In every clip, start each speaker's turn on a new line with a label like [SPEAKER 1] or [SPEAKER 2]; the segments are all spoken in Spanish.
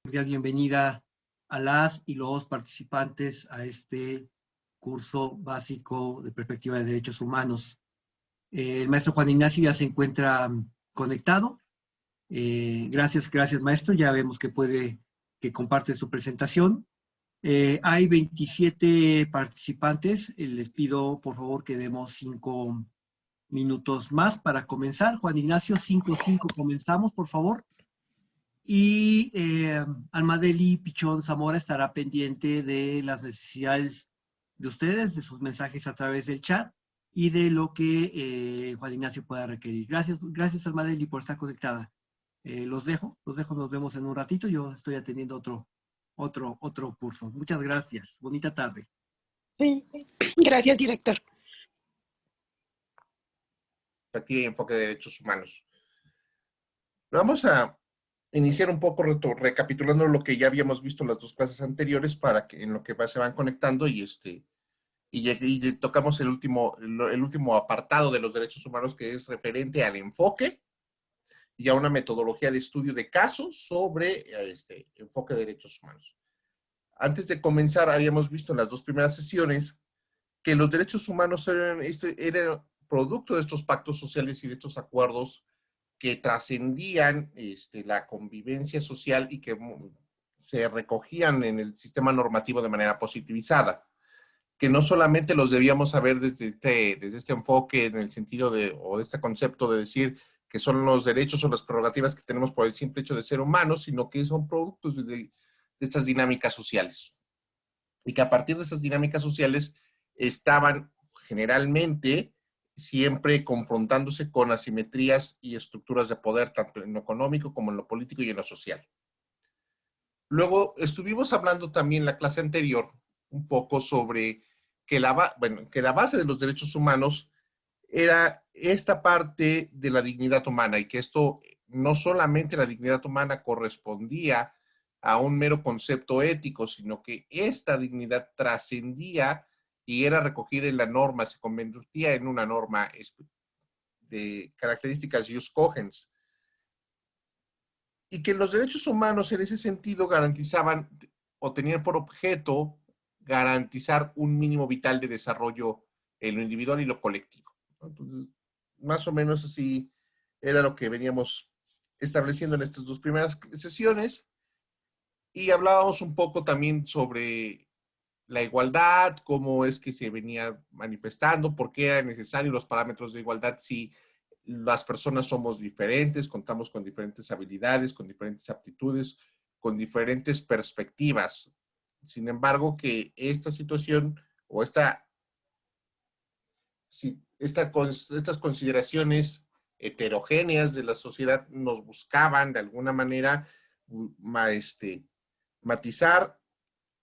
[SPEAKER 1] cordial bienvenida a las y los participantes a este curso básico de perspectiva de derechos humanos. El maestro Juan Ignacio ya se encuentra conectado. Gracias maestro, ya vemos que comparte su presentación. Hay 27 participantes, les pido por favor que demos 5 minutos más para comenzar. Juan Ignacio, 5 comenzamos, por favor. Y Almadeli Pichón Zamora estará pendiente de las necesidades de ustedes, de sus mensajes a través del chat y de lo que Juan Ignacio pueda requerir. Gracias Almadeli por estar conectada. Los dejo, nos vemos en un ratito. Yo estoy atendiendo otro curso. Muchas gracias. Bonita tarde.
[SPEAKER 2] Sí, gracias, director.
[SPEAKER 3] Perspectiva y enfoque de derechos humanos. Vamos a iniciar un poco recapitulando lo que ya habíamos visto en las dos clases anteriores para que en lo que se van conectando y tocamos el último apartado de los derechos humanos, que es referente al enfoque y a una metodología de estudio de casos sobre enfoque de derechos humanos. Antes de comenzar, habíamos visto en las dos primeras sesiones que los derechos humanos eran producto de estos pactos sociales y de estos acuerdos que trascendían la convivencia social y que se recogían en el sistema normativo de manera positivizada. Que no solamente los debíamos saber desde este enfoque en el sentido de este concepto de decir que son los derechos o las prerrogativas que tenemos por el simple hecho de ser humanos, sino que son productos de estas dinámicas sociales. Y que a partir de esas dinámicas sociales estaban generalmente siempre confrontándose con asimetrías y estructuras de poder, tanto en lo económico como en lo político y en lo social. Luego estuvimos hablando también en la clase anterior un poco sobre que la base de los derechos humanos era esta parte de la dignidad humana, y que esto no solamente la dignidad humana correspondía a un mero concepto ético, sino que esta dignidad trascendía y era recogida en la norma, se convertía en una norma de características jus cogens. Y que los derechos humanos en ese sentido garantizaban o tenían por objeto garantizar un mínimo vital de desarrollo en lo individual y lo colectivo. Entonces, más o menos así era lo que veníamos estableciendo en estas dos primeras sesiones. Y hablábamos un poco también sobre la igualdad, cómo es que se venía manifestando, por qué eran necesarios los parámetros de igualdad si las personas somos diferentes, contamos con diferentes habilidades, con diferentes aptitudes, con diferentes perspectivas. Sin embargo, que esta situación o estas consideraciones heterogéneas de la sociedad nos buscaban de alguna manera matizar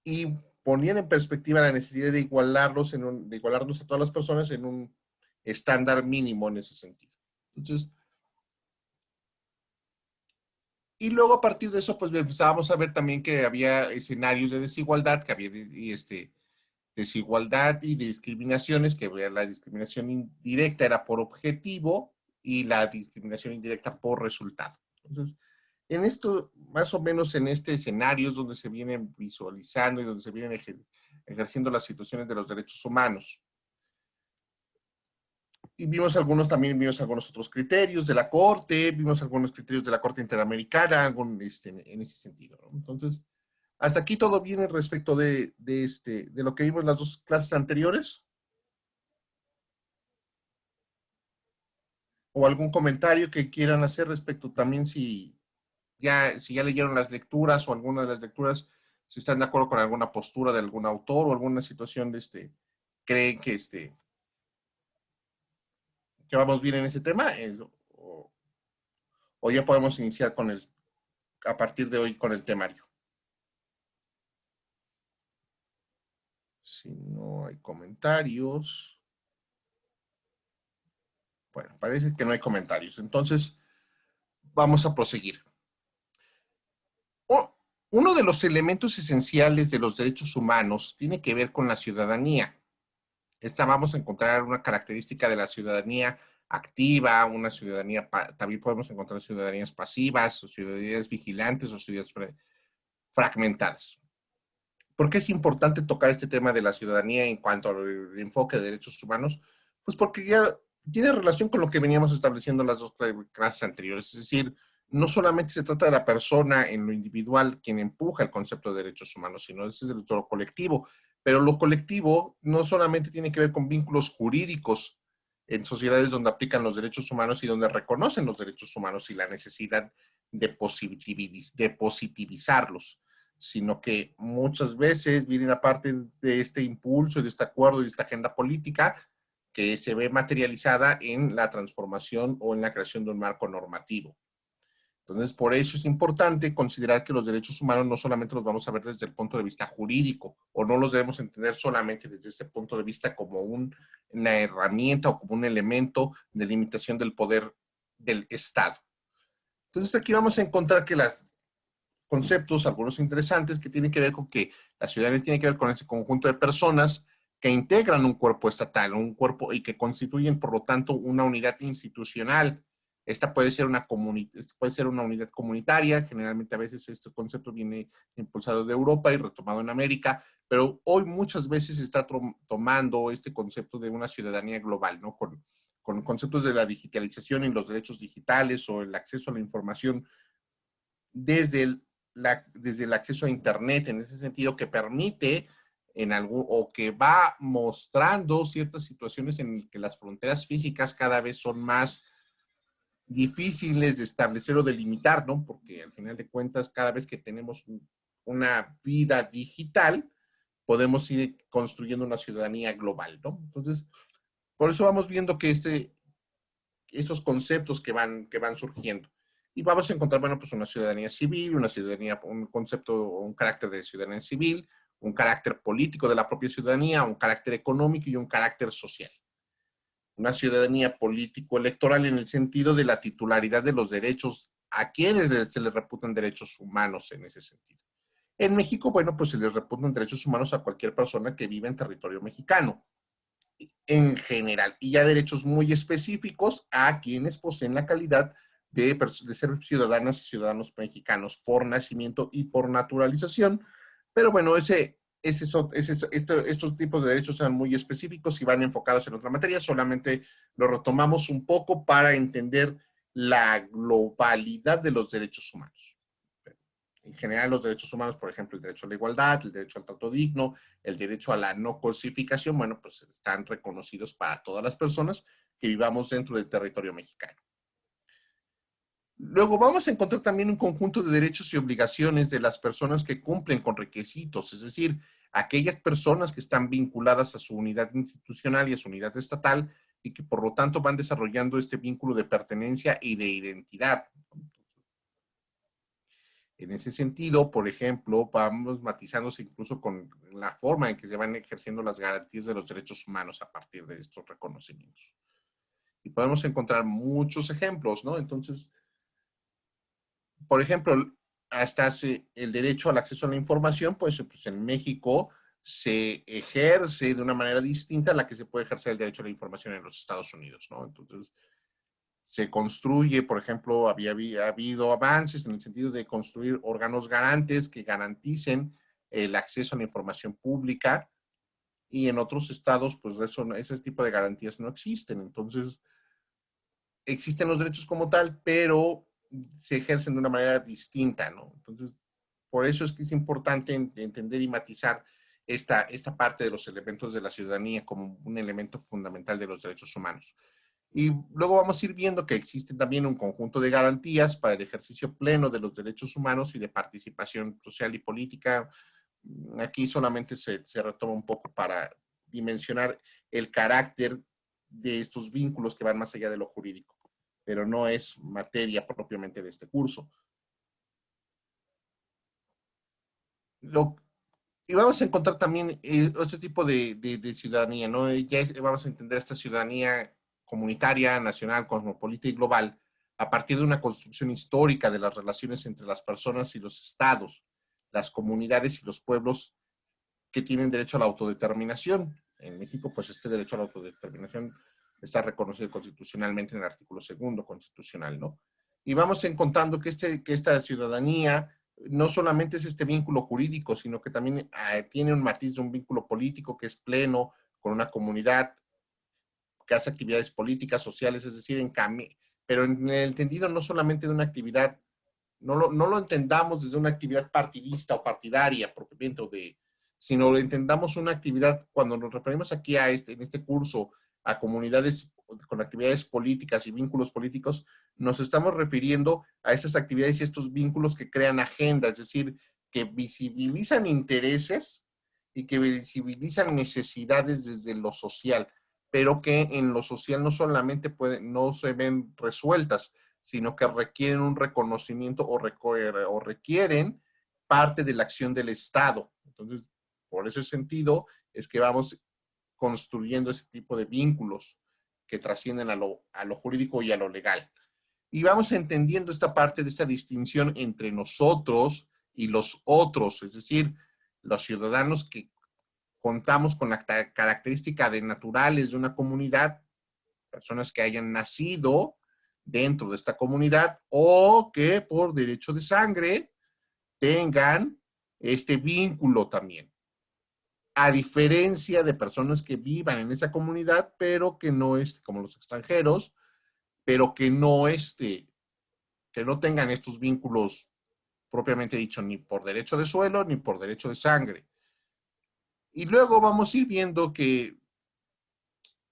[SPEAKER 3] y ponían en perspectiva la necesidad de igualarnos a todas las personas en un estándar mínimo en ese sentido. Entonces, y luego a partir de eso, pues empezábamos a ver también que había escenarios de desigualdad, que había desigualdad y discriminaciones, que la discriminación indirecta era por objetivo y la discriminación indirecta por resultado. Entonces, en esto, más o menos en este escenario es donde se vienen visualizando y donde se vienen ejerciendo las situaciones de los derechos humanos. Y vimos algunos otros criterios de la Corte, vimos algunos criterios de la Corte Interamericana, en ese sentido, ¿no? Entonces, hasta aquí todo bien respecto de lo que vimos en las dos clases anteriores. ¿O algún comentario que quieran hacer respecto también si ya leyeron las lecturas o alguna de las lecturas, si están de acuerdo con alguna postura de algún autor o alguna situación creen que vamos bien en ese tema, o ya podemos iniciar a partir de hoy con el temario? Si no hay comentarios. Bueno, parece que no hay comentarios. Entonces, vamos a proseguir. Uno de los esenciales de los derechos humanos tiene que ver con la ciudadanía. Vamos a encontrar una característica de la ciudadanía activa, una ciudadanía, también podemos encontrar ciudadanías pasivas, o ciudadanías vigilantes, o fragmentadas. ¿Por qué es importante tocar este tema de la ciudadanía en cuanto al enfoque de derechos humanos? Pues porque ya tiene relación con lo que veníamos estableciendo en las dos clases anteriores. Es decir, no solamente se trata de la persona en lo individual quien empuja el concepto de derechos humanos, sino es de lo colectivo. Pero lo colectivo no solamente tiene que ver con vínculos jurídicos en sociedades donde aplican los derechos humanos y donde reconocen los derechos humanos y la necesidad de positivizarlos, sino que muchas veces vienen aparte de este impulso, de este acuerdo, de esta agenda política que se ve materializada en la transformación o en la creación de un marco normativo. Entonces, por eso es importante considerar que los derechos humanos no solamente los vamos a ver desde el punto de vista jurídico, o no los debemos entender solamente desde ese punto de vista como una herramienta o como un elemento de limitación del poder del Estado. Entonces, aquí vamos a encontrar que los conceptos, algunos interesantes, que tienen que ver con que la ciudadanía tiene que ver con ese conjunto de personas que integran un cuerpo estatal, un cuerpo y que constituyen, por lo tanto, una unidad institucional. Esta puede ser una unidad comunitaria, generalmente a veces este concepto viene impulsado de Europa y retomado en América, pero hoy muchas veces se está tomando este concepto de una ciudadanía global, ¿no? Con conceptos de la digitalización y los derechos digitales o el acceso a la información desde el acceso a Internet, en ese sentido que permite o que va mostrando ciertas situaciones en las que las fronteras físicas cada vez son más difíciles de establecer o delimitar, ¿no? Porque al final de cuentas, cada vez que tenemos una vida digital, podemos ir construyendo una ciudadanía global, ¿no? Entonces, por eso vamos viendo que estos conceptos que van surgiendo. Y vamos a encontrar, bueno, pues una ciudadanía civil, un concepto o un carácter de ciudadanía civil, un carácter político de la propia ciudadanía, un carácter económico y un carácter social. Una ciudadanía político-electoral en el sentido de la titularidad de los derechos a quienes se les reputan derechos humanos en ese sentido. En México, bueno, pues se les reputan derechos humanos a cualquier persona que vive en territorio mexicano, en general, y ya derechos muy específicos a quienes poseen la calidad de ser ciudadanas y ciudadanos mexicanos por nacimiento y por naturalización. Pero bueno, estos tipos de derechos son muy específicos y van enfocados en otra materia. Solamente lo retomamos un poco para entender la globalidad de los derechos humanos. En general, los derechos humanos, por ejemplo, el derecho a la igualdad, el derecho al trato digno, el derecho a la no cosificación, bueno, pues están reconocidos para todas las personas que vivamos dentro del territorio mexicano. Luego vamos a encontrar también un conjunto de derechos y obligaciones de las personas que cumplen con requisitos, es decir, aquellas personas que están vinculadas a su unidad institucional y a su unidad estatal y que por lo tanto van desarrollando este vínculo de pertenencia y de identidad. En ese sentido, por ejemplo, vamos matizándose incluso con la forma en que se van ejerciendo las garantías de los derechos humanos a partir de estos reconocimientos. Y podemos encontrar muchos ejemplos, ¿no? Entonces, por ejemplo, hasta el derecho al acceso a la información, pues en México se ejerce de una manera distinta a la que se puede ejercer el derecho a la información en los Estados Unidos, ¿no? Entonces, se construye, por ejemplo, había habido avances en el sentido de construir órganos garantes que garanticen el acceso a la información pública, y en otros estados, pues ese tipo de garantías no existen. Entonces, existen los derechos como tal, pero se ejercen de una manera distinta, ¿no? Entonces, por eso es que es importante entender y matizar esta parte de los elementos de la ciudadanía como un elemento fundamental de los derechos humanos. Y luego vamos a ir viendo que existe también un conjunto de garantías para el ejercicio pleno de los derechos humanos y de participación social y política. Aquí solamente se retoma un poco para dimensionar el carácter de estos vínculos que van más allá de lo jurídico, pero no es materia propiamente de este curso. Y vamos a encontrar también otro tipo de ciudadanía, ¿no? Vamos a entender esta ciudadanía comunitaria, nacional, cosmopolita y global a partir de una construcción histórica de las relaciones entre las personas y los estados, las comunidades y los pueblos que tienen derecho a la autodeterminación. En México, pues este derecho a la autodeterminación está reconocido constitucionalmente en el artículo 2 constitucional, ¿no? Y vamos encontrando que esta ciudadanía no solamente es este vínculo jurídico, sino que también tiene un matiz de un vínculo político que es pleno con una comunidad que hace actividades políticas, sociales, es decir, pero en el entendido no solamente de una actividad, no lo entendamos desde una actividad partidista o partidaria propiamente, sino lo entendamos una actividad, cuando nos referimos aquí en este curso, a comunidades con actividades políticas y vínculos políticos, nos estamos refiriendo a esas actividades y estos vínculos que crean agendas, es decir, que visibilizan intereses y que visibilizan necesidades desde lo social, pero que en lo social no solamente no se ven resueltas, sino que requieren un reconocimiento o requieren parte de la acción del Estado. Entonces, por ese sentido, es que vamos construyendo ese tipo de vínculos que trascienden a lo jurídico y a lo legal. Y vamos entendiendo esta parte de esta distinción entre nosotros y los otros, es decir, los ciudadanos que contamos con la característica de naturales de una comunidad, personas que hayan nacido dentro de esta comunidad o que por derecho de sangre tengan este vínculo también. A diferencia de personas que vivan en esa comunidad, pero que no como los extranjeros, pero que no tengan estos vínculos propiamente dicho, ni por derecho de suelo, ni por derecho de sangre. Y luego vamos a ir viendo que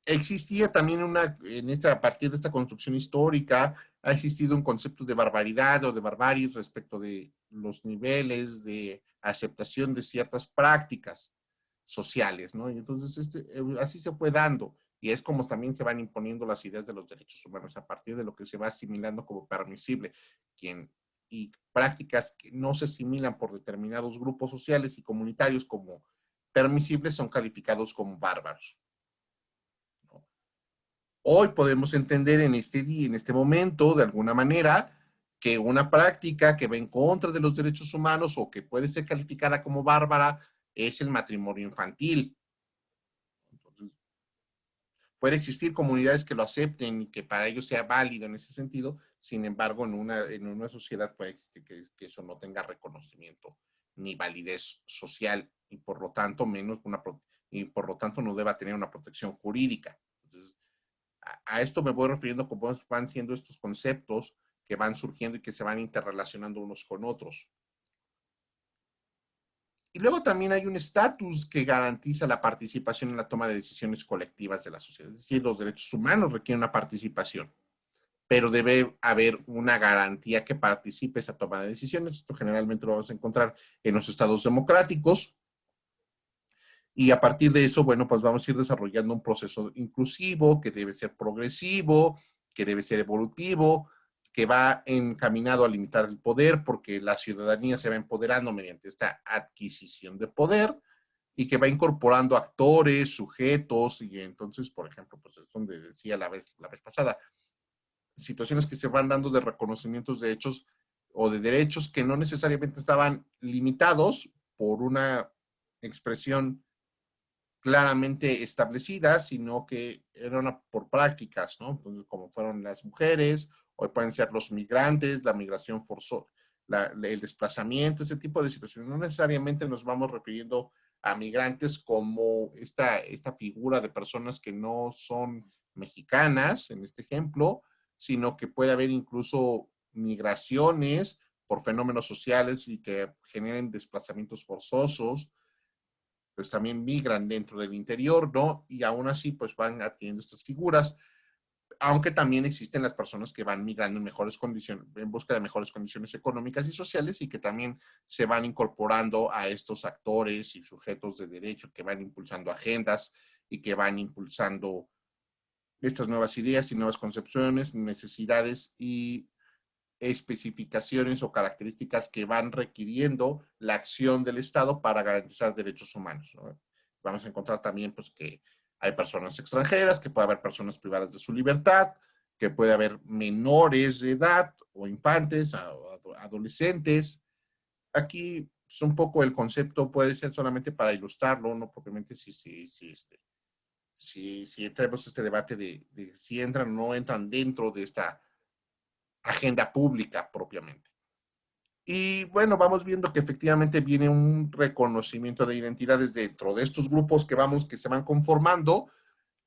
[SPEAKER 3] existía también a partir de esta construcción histórica, ha existido un concepto de barbaridad o de barbarie respecto de los niveles de aceptación de ciertas prácticas sociales, ¿no? Y entonces así se fue dando, y es como también se van imponiendo las ideas de los derechos humanos, a partir de lo que se va asimilando como permisible, y prácticas que no se asimilan por determinados grupos sociales y comunitarios como permisibles son calificados como bárbaros. Hoy podemos entender en este momento, de alguna manera, que una práctica que va en contra de los derechos humanos o que puede ser calificada como bárbara es el matrimonio infantil. Entonces, puede existir comunidades que lo acepten y que para ellos sea válido en ese sentido, sin embargo, en una sociedad puede existir que eso no tenga reconocimiento ni validez social y por lo tanto no deba tener una protección jurídica. Entonces, a esto me voy refiriendo cómo van siendo estos conceptos que van surgiendo y que se van interrelacionando unos con otros. Y luego también hay un estatus que garantiza la participación en la toma de decisiones colectivas de la sociedad. Es decir, los derechos humanos requieren una participación, pero debe haber una garantía que participe esa toma de decisiones. Esto generalmente lo vamos a encontrar en los estados democráticos. Y a partir de eso, bueno, pues vamos a ir desarrollando un proceso inclusivo, que debe ser progresivo, que debe ser evolutivo, que va encaminado a limitar el poder, porque la ciudadanía se va empoderando mediante esta adquisición de poder, y que va incorporando actores, sujetos, y entonces, por ejemplo, pues es donde decía la vez pasada, situaciones que se van dando de reconocimientos de hechos o de derechos que no necesariamente estaban limitados por una expresión claramente establecidas, sino que eran por prácticas, ¿no? Entonces, como fueron las mujeres, hoy pueden ser los migrantes, la migración forzosa, el desplazamiento, ese tipo de situaciones. No necesariamente nos vamos refiriendo a migrantes como esta figura de personas que no son mexicanas, en este ejemplo, sino que puede haber incluso migraciones por fenómenos sociales y que generen desplazamientos forzosos, pues también migran dentro del interior, ¿no? Y aún así, pues van adquiriendo estas figuras, aunque también existen las personas que van migrando en mejores condiciones, en busca de mejores condiciones económicas y sociales, y que también se van incorporando a estos actores y sujetos de derecho que van impulsando agendas y que van impulsando estas nuevas ideas y nuevas concepciones, necesidades y especificaciones o características que van requiriendo la acción del Estado para garantizar derechos humanos, ¿no? Vamos a encontrar también pues, que hay personas extranjeras, que puede haber personas privadas de su libertad, que puede haber menores de edad o infantes, adolescentes. Aquí es un poco el concepto, puede ser solamente para ilustrarlo, no propiamente si entremos a este debate de si entran o no entran dentro de esta agenda pública propiamente. Y bueno, vamos viendo que efectivamente viene un reconocimiento de identidades dentro de estos grupos que se van conformando.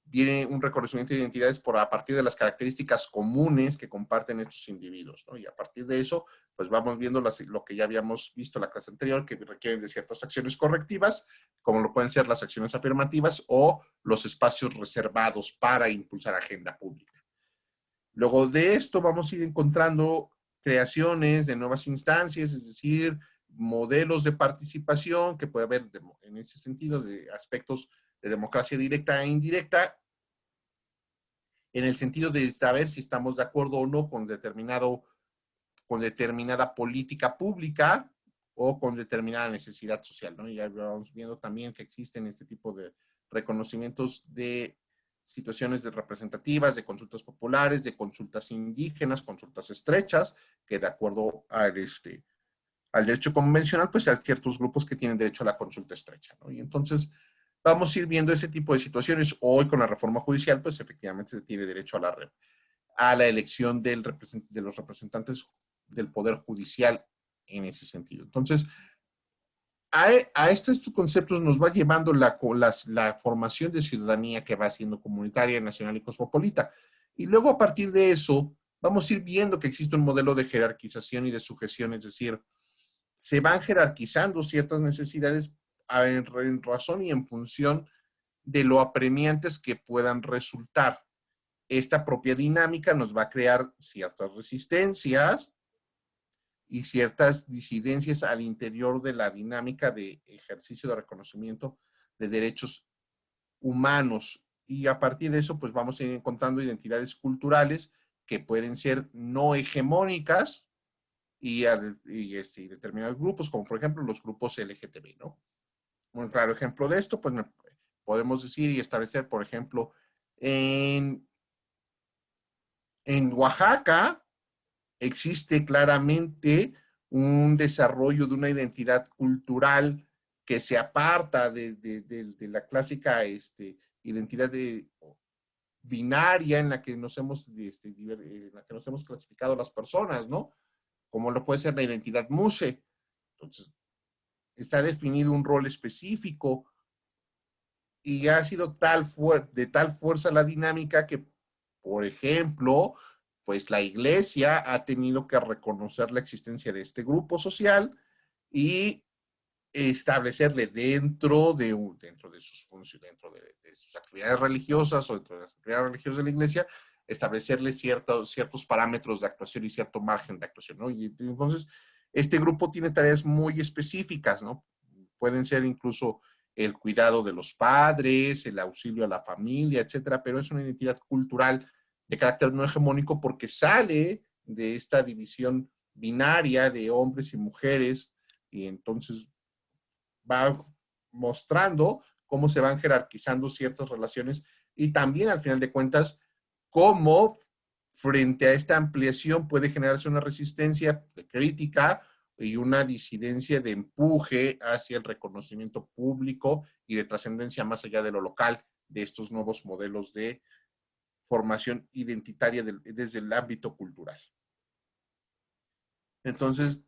[SPEAKER 3] Viene un reconocimiento de identidades a partir de las características comunes que comparten estos individuos, ¿no? Y a partir de eso, pues vamos viendo lo que ya habíamos visto en la clase anterior, que requieren de ciertas acciones correctivas, como lo pueden ser las acciones afirmativas o los espacios reservados para impulsar agenda pública. Luego de esto vamos a ir encontrando creaciones de nuevas instancias, es decir, modelos de participación que puede haber en ese sentido de aspectos de democracia directa e indirecta, en el sentido de saber si estamos de acuerdo o no con determinada política pública o con determinada necesidad social, ¿no? Y ya vamos viendo también que existen este tipo de reconocimientos de situaciones representativas, de consultas populares, de consultas indígenas, consultas estrechas, que de acuerdo al derecho convencional, pues hay ciertos grupos que tienen derecho a la consulta estrecha, ¿no? Y entonces vamos a ir viendo ese tipo de situaciones. Hoy con la reforma judicial, pues efectivamente se tiene derecho a la elección de los representantes del Poder Judicial en ese sentido. Entonces, a estos conceptos nos va llevando la formación de ciudadanía que va siendo comunitaria, nacional y cosmopolita. Y luego a partir de eso, vamos a ir viendo que existe un modelo de jerarquización y de sujeción, es decir, se van jerarquizando ciertas necesidades en razón y en función de lo apremiantes que puedan resultar. Esta propia dinámica nos va a crear ciertas resistencias y ciertas disidencias al interior de la dinámica de ejercicio de reconocimiento de derechos humanos. Y a partir de eso, pues vamos a ir encontrando identidades culturales que pueden ser no hegemónicas y determinados grupos, como por ejemplo los grupos LGTB, ¿no? Un claro ejemplo de esto, pues podemos decir y establecer, por ejemplo, en Oaxaca existe claramente un desarrollo de una identidad cultural que se aparta de la clásica identidad binaria en la que nos hemos clasificado las personas, ¿no? Como lo puede ser la identidad MUSE. Entonces, está definido un rol específico y ha sido de tal fuerza la dinámica que, por ejemplo, pues la iglesia ha tenido que reconocer la existencia de este grupo social y establecerle dentro de sus funciones, dentro de sus actividades religiosas o dentro de las actividades religiosas de la iglesia, establecerle ciertos parámetros de actuación y cierto margen de actuación, ¿no? Y entonces, este grupo tiene tareas muy específicas, ¿no? Pueden ser incluso el cuidado de los padres, el auxilio a la familia, etcétera, pero es una identidad cultural de carácter no hegemónico porque sale de esta división binaria de hombres y mujeres y entonces va mostrando cómo se van jerarquizando ciertas relaciones y también al final de cuentas cómo frente a esta ampliación puede generarse una resistencia de crítica y una disidencia de empuje hacia el reconocimiento público y de trascendencia más allá de lo local de estos nuevos modelos de formación identitaria desde el ámbito cultural. Entonces,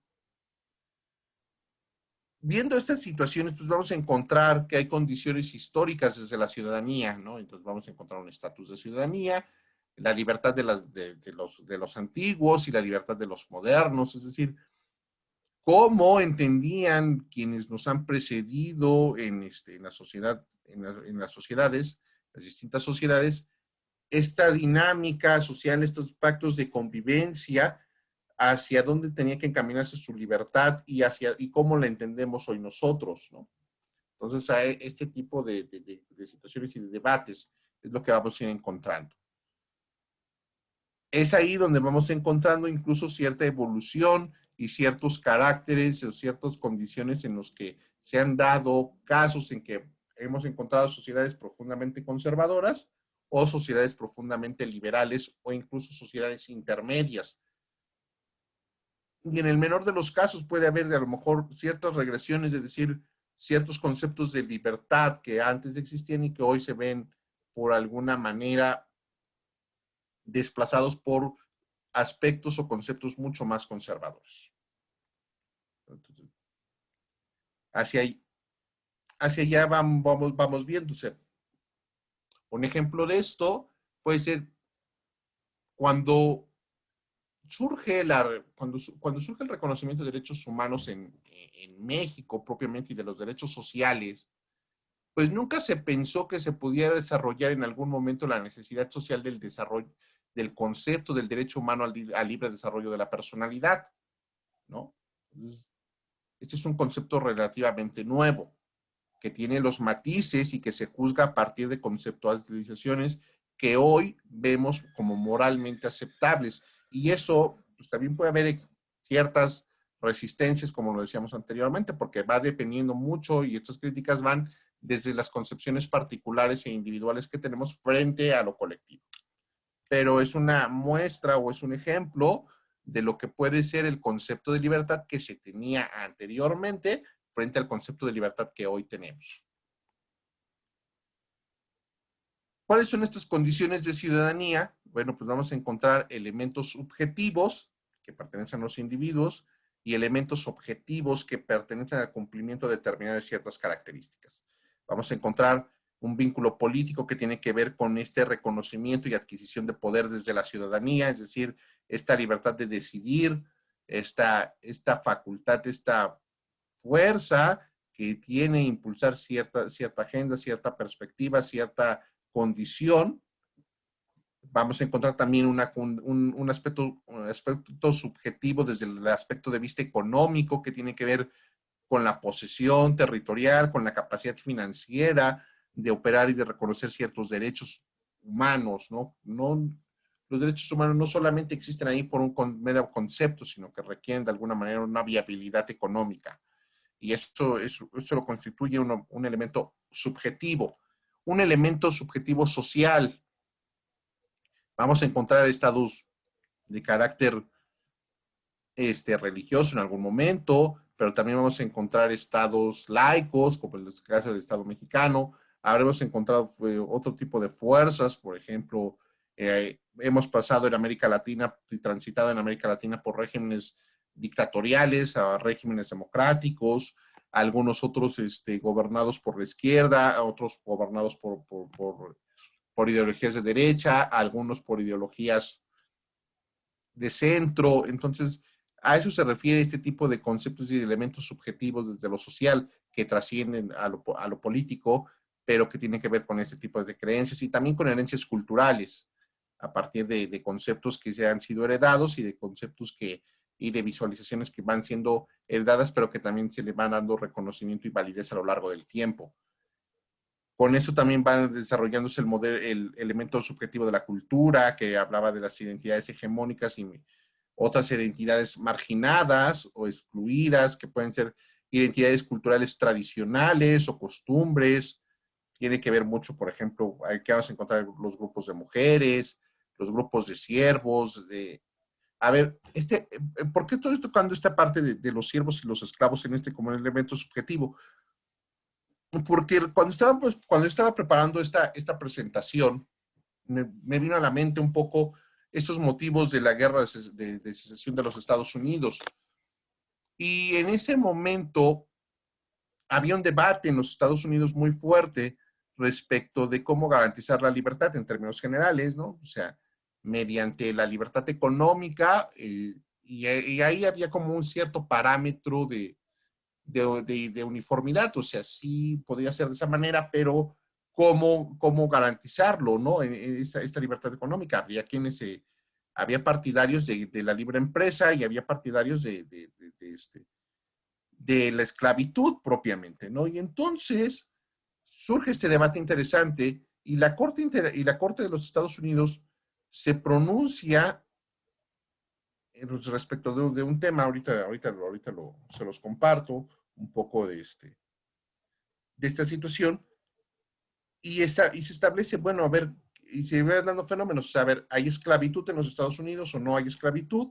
[SPEAKER 3] viendo estas situaciones, pues vamos a encontrar que hay condiciones históricas desde la ciudadanía, ¿no? Entonces vamos a encontrar un estatus de ciudadanía, la libertad de los antiguos y la libertad de los modernos, es decir, cómo entendían quienes nos han precedido en la sociedad, en las sociedades, las distintas sociedades, esta dinámica social, estos pactos de convivencia, hacia dónde tenía que encaminarse su libertad y cómo la entendemos hoy nosotros, ¿no? Entonces, a este tipo de situaciones y de debates es lo que vamos a ir encontrando. Es ahí donde vamos encontrando incluso cierta evolución y ciertos caracteres o ciertas condiciones en los que se han dado casos en que hemos encontrado sociedades profundamente conservadoras o sociedades profundamente liberales o incluso sociedades intermedias. Y en el menor de los casos puede haber a lo mejor ciertas regresiones, es decir, ciertos conceptos de libertad que antes existían y que hoy se ven por alguna manera desplazados por aspectos o conceptos mucho más conservadores. Entonces, hacia, hacia allá vamos viéndose. Un ejemplo de esto puede ser cuando surge, cuando surge el reconocimiento de derechos humanos en México propiamente y de los derechos sociales, pues nunca se pensó que se pudiera desarrollar en algún momento la necesidad social del desarrollo, del concepto del derecho humano al libre desarrollo de la personalidad, ¿no? Entonces, este es un concepto relativamente nuevo, que tiene los matices y que se juzga a partir de conceptualizaciones que hoy vemos como moralmente aceptables. Y eso, pues también puede haber ciertas resistencias, como lo decíamos anteriormente, porque va dependiendo mucho y estas críticas van desde las concepciones particulares e individuales que tenemos frente a lo colectivo. Pero es una muestra o es un ejemplo de lo que puede ser el concepto de libertad que se tenía anteriormente frente al concepto de libertad que hoy tenemos. ¿Cuáles son estas condiciones de ciudadanía? Bueno, pues vamos a encontrar elementos subjetivos que pertenecen a los individuos y elementos objetivos que pertenecen al cumplimiento determinado de ciertas características. Vamos a encontrar un vínculo político que tiene que ver con este reconocimiento y adquisición de poder desde la ciudadanía, es decir, esta libertad de decidir, esta facultad, esta fuerza que tiene impulsar cierta agenda, cierta perspectiva, cierta condición. Vamos a encontrar también un aspecto subjetivo desde el aspecto de vista económico que tiene que ver con la posesión territorial, con la capacidad financiera de operar y de reconocer ciertos derechos humanos, ¿no? Los derechos humanos no solamente existen ahí por un mero concepto, sino que requieren de alguna manera una viabilidad económica. Y eso lo constituye un elemento subjetivo. Un elemento subjetivo social. Vamos a encontrar estados de carácter religioso en algún momento, pero también vamos a encontrar estados laicos, como en el caso del Estado mexicano. Habremos encontrado otro tipo de fuerzas, por ejemplo, hemos pasado en América Latina y transitado en América Latina por regímenes dictatoriales a regímenes democráticos, algunos otros gobernados por la izquierda, otros gobernados por ideologías de derecha, algunos por ideologías de centro. Entonces, a eso se refiere este tipo de conceptos y de elementos subjetivos desde lo social que trascienden a lo político, pero que tienen que ver con este tipo de creencias y también con herencias culturales, a partir de conceptos que se han sido heredados y de conceptos y de visualizaciones que van siendo heredadas, pero que también se le van dando reconocimiento y validez a lo largo del tiempo. Con eso también van desarrollándose el elemento subjetivo de la cultura, que hablaba de las identidades hegemónicas y otras identidades marginadas o excluidas, que pueden ser identidades culturales tradicionales o costumbres. Tiene que ver mucho, por ejemplo, aquí vamos a encontrar los grupos de mujeres, los grupos de siervos. A ver, ¿por qué todo esto cuando esta parte de los siervos y los esclavos en como un elemento subjetivo? Porque cuando estaba preparando esta presentación, me vino a la mente un poco estos motivos de la guerra de secesión de los Estados Unidos. Y en ese momento había un debate en los Estados Unidos muy fuerte respecto de cómo garantizar la libertad en términos generales, ¿no? O sea, mediante la libertad económica, y ahí había como un cierto parámetro de uniformidad, o sea, sí podría ser de esa manera, pero ¿cómo garantizarlo, no? En esta libertad económica. Había partidarios de la libre empresa y había partidarios de la esclavitud propiamente, ¿no? Y entonces surge este debate interesante y la Corte de los Estados Unidos se pronuncia respecto de un tema, ahorita se los comparto, un poco de esta situación, y se establece, bueno, a ver, y se van dando fenómenos, a ver, ¿hay esclavitud en los Estados Unidos o no hay esclavitud?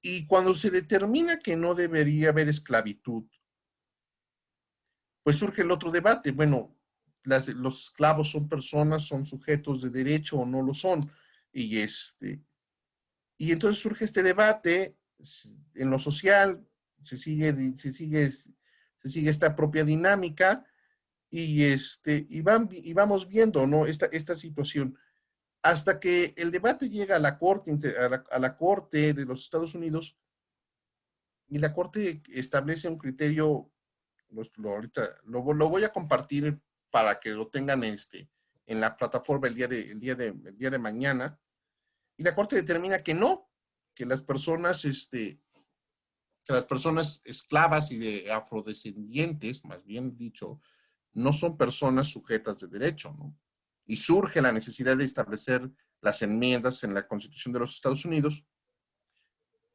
[SPEAKER 3] Y cuando se determina que no debería haber esclavitud, pues surge el otro debate, bueno, los esclavos son personas, son sujetos de derecho o no lo son, y entonces surge este debate en lo social, se sigue esta propia dinámica y vamos viendo, ¿no? esta situación hasta que el debate llega a la Corte, a la Corte de los Estados Unidos, y la Corte establece un criterio, ahorita lo voy a compartir para que lo tengan en la plataforma el día de mañana, y la Corte determina que no, que las personas esclavas y de afrodescendientes, más bien dicho, no son personas sujetas de derecho, ¿no? Y surge la necesidad de establecer las enmiendas en la Constitución de los Estados Unidos.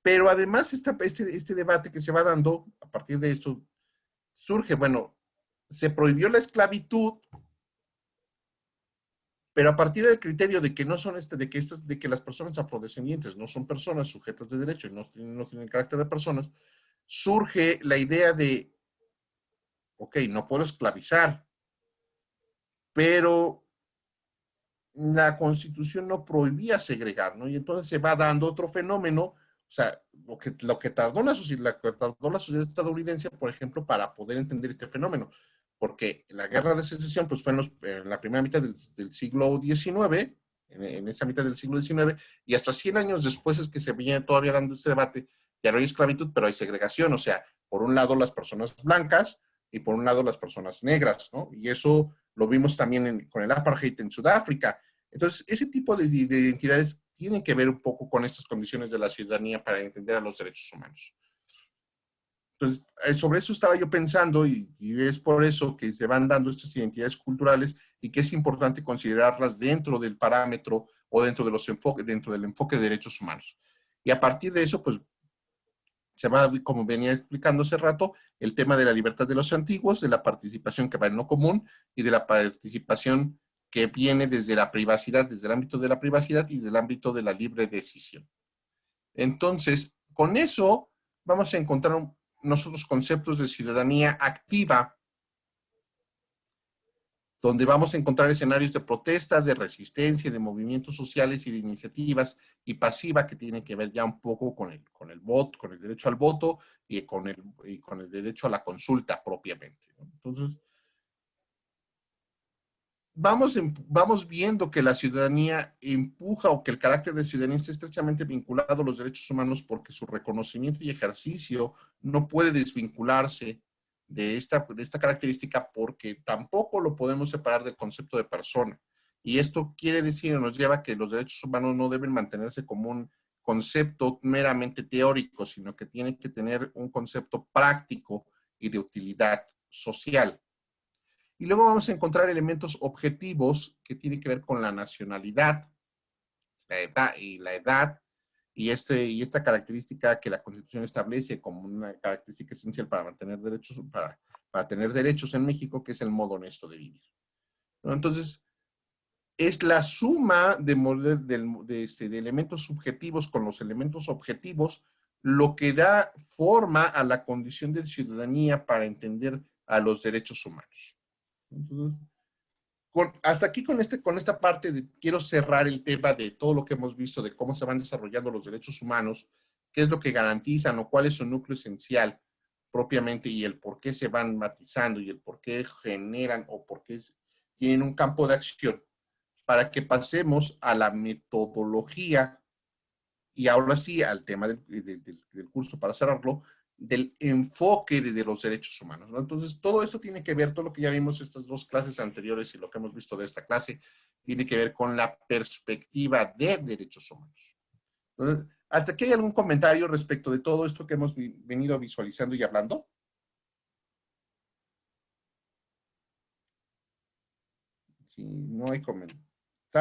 [SPEAKER 3] Pero además este debate que se va dando, a partir de eso, surge, bueno, se prohibió la esclavitud, pero a partir del criterio de que no son de que las personas afrodescendientes no son personas sujetas de derecho y no tienen carácter de personas, surge la idea de, ok, no puedo esclavizar, pero la Constitución no prohibía segregar, ¿no? Y entonces se va dando otro fenómeno, o sea, lo que tardó la sociedad estadounidense, por ejemplo, para poder entender este fenómeno, porque la guerra de secesión pues fue en la primera mitad del siglo XIX, en esa mitad del siglo XIX, y hasta 100 años después es que se viene todavía dando este debate, ya no hay esclavitud, pero hay segregación, o sea, por un lado las personas blancas y por un lado las personas negras, ¿no? Y eso lo vimos también con el apartheid en Sudáfrica. Entonces, ese tipo de identidades tienen que ver un poco con estas condiciones de la ciudadanía para entender a los derechos humanos. Entonces, sobre eso estaba yo pensando y es por eso que se van dando estas identidades culturales y que es importante considerarlas dentro del parámetro o dentro del enfoque de derechos humanos. Y a partir de eso, pues, se va, como venía explicando hace rato, el tema de la libertad de los antiguos, de la participación que va en lo común y de la participación que viene desde la privacidad, desde el ámbito de la privacidad y del ámbito de la libre decisión. Entonces, con eso vamos a encontrar nosotros conceptos de ciudadanía activa, donde vamos a encontrar escenarios de protesta, de resistencia, de movimientos sociales y de iniciativas, y pasiva, que tienen que ver ya un poco con el voto, con el derecho al voto y con el derecho a la consulta propiamente, ¿no? Entonces, vamos viendo que la ciudadanía empuja o que el carácter de ciudadanía está estrechamente vinculado a los derechos humanos porque su reconocimiento y ejercicio no puede desvincularse de esta característica porque tampoco lo podemos separar del concepto de persona. Y esto quiere decir, nos lleva a que los derechos humanos no deben mantenerse como un concepto meramente teórico, sino que tienen que tener un concepto práctico y de utilidad social. Y luego vamos a encontrar elementos objetivos que tienen que ver con la nacionalidad, la edad y esta característica que la Constitución establece como una característica esencial para tener derechos en México, que es el modo honesto de vivir, ¿no? Entonces, es la suma de elementos subjetivos con los elementos objetivos lo que da forma a la condición de ciudadanía para entender a los derechos humanos. Entonces, hasta aquí con esta parte quiero cerrar el tema de todo lo que hemos visto, de cómo se van desarrollando los derechos humanos, qué es lo que garantizan o cuál es su núcleo esencial propiamente y el por qué se van matizando y el por qué generan o por qué tienen un campo de acción, para que pasemos a la metodología y ahora sí al tema del curso para cerrarlo, del enfoque de los derechos humanos, ¿no? Entonces, todo esto tiene que ver, todo lo que ya vimos estas dos clases anteriores y lo que hemos visto de esta clase, tiene que ver con la perspectiva de derechos humanos. Entonces, ¿hasta aquí hay algún comentario respecto de todo esto que hemos venido visualizando y hablando? Si no hay comentarios.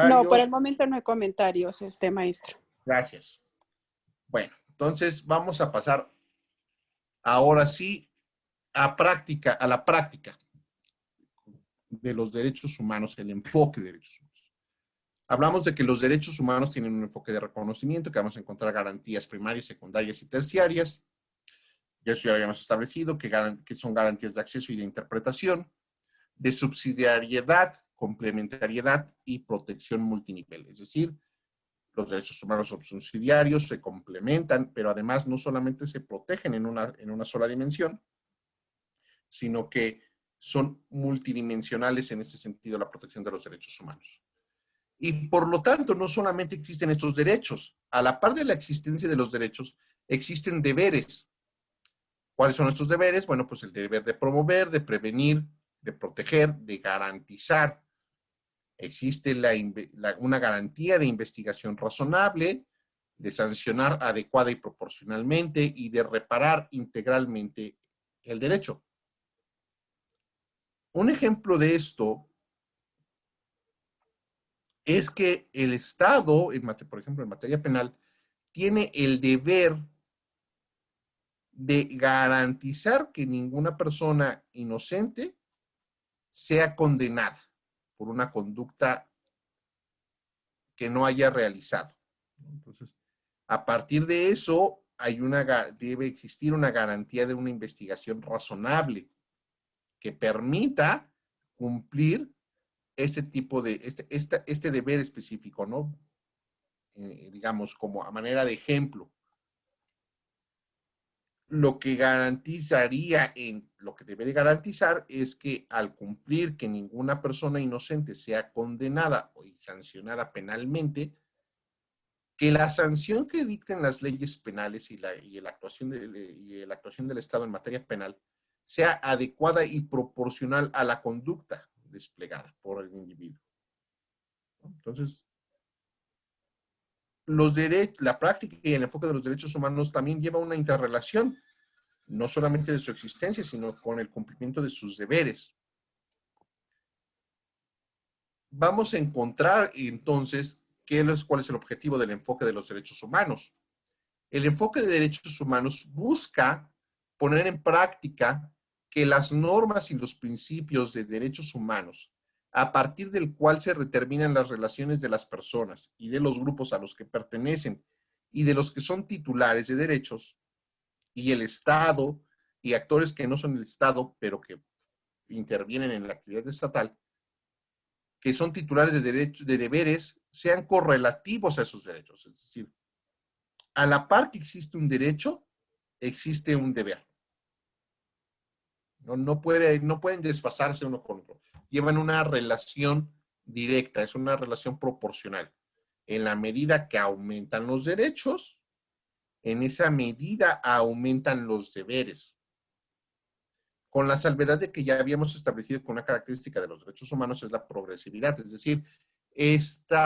[SPEAKER 2] No, por el momento no hay comentarios, maestro.
[SPEAKER 3] Gracias. Bueno, entonces vamos a pasar ahora sí a la práctica de los derechos humanos, el enfoque de derechos humanos. Hablamos de que los derechos humanos tienen un enfoque de reconocimiento, que vamos a encontrar garantías primarias, secundarias y terciarias. Ya eso ya habíamos establecido, que son garantías de acceso y de interpretación, de subsidiariedad, complementariedad y protección multinivel. Es decir, Los derechos humanos son subsidiarios, se complementan, pero además no solamente se protegen en una sola dimensión, sino que son multidimensionales en este sentido la protección de los derechos humanos. Y por lo tanto, no solamente existen estos derechos, a la par de la existencia de los derechos, existen deberes. ¿Cuáles son estos deberes? Bueno, pues el deber de promover, de prevenir, de proteger, de garantizar. Existe una garantía de investigación razonable, de sancionar adecuada y proporcionalmente y de reparar integralmente el derecho. Un ejemplo de esto es que el Estado, por ejemplo, en materia penal, tiene el deber de garantizar que ninguna persona inocente sea condenada por una conducta que no haya realizado. Entonces, a partir de eso, debe existir una garantía de una investigación razonable que permita cumplir este tipo de, este deber específico, ¿no? Digamos, como a manera de ejemplo. Lo que lo que debe garantizar es que al cumplir que ninguna persona inocente sea condenada o sancionada penalmente, que la sanción que dicten las leyes penales y la actuación del Estado en materia penal sea adecuada y proporcional a la conducta desplegada por el individuo. Entonces, la práctica y el enfoque de los derechos humanos también lleva una interrelación, no solamente de su existencia, sino con el cumplimiento de sus deberes. Vamos a encontrar entonces cuál es el objetivo del enfoque de los derechos humanos. El enfoque de derechos humanos busca poner en práctica que las normas y los principios de derechos humanos, a partir del cual se determinan las relaciones de las personas y de los grupos a los que pertenecen y de los que son titulares de derechos, y el Estado y actores que no son el Estado, pero que intervienen en la actividad estatal, que son titulares de deberes, sean correlativos a esos derechos. Es decir, a la par que existe un derecho, existe un deber. No pueden desfasarse uno con otro. Llevan una relación directa, es una relación proporcional. En la medida que aumentan los derechos, en esa medida aumentan los deberes. Con la salvedad de que ya habíamos establecido que una característica de los derechos humanos es la progresividad, es decir, este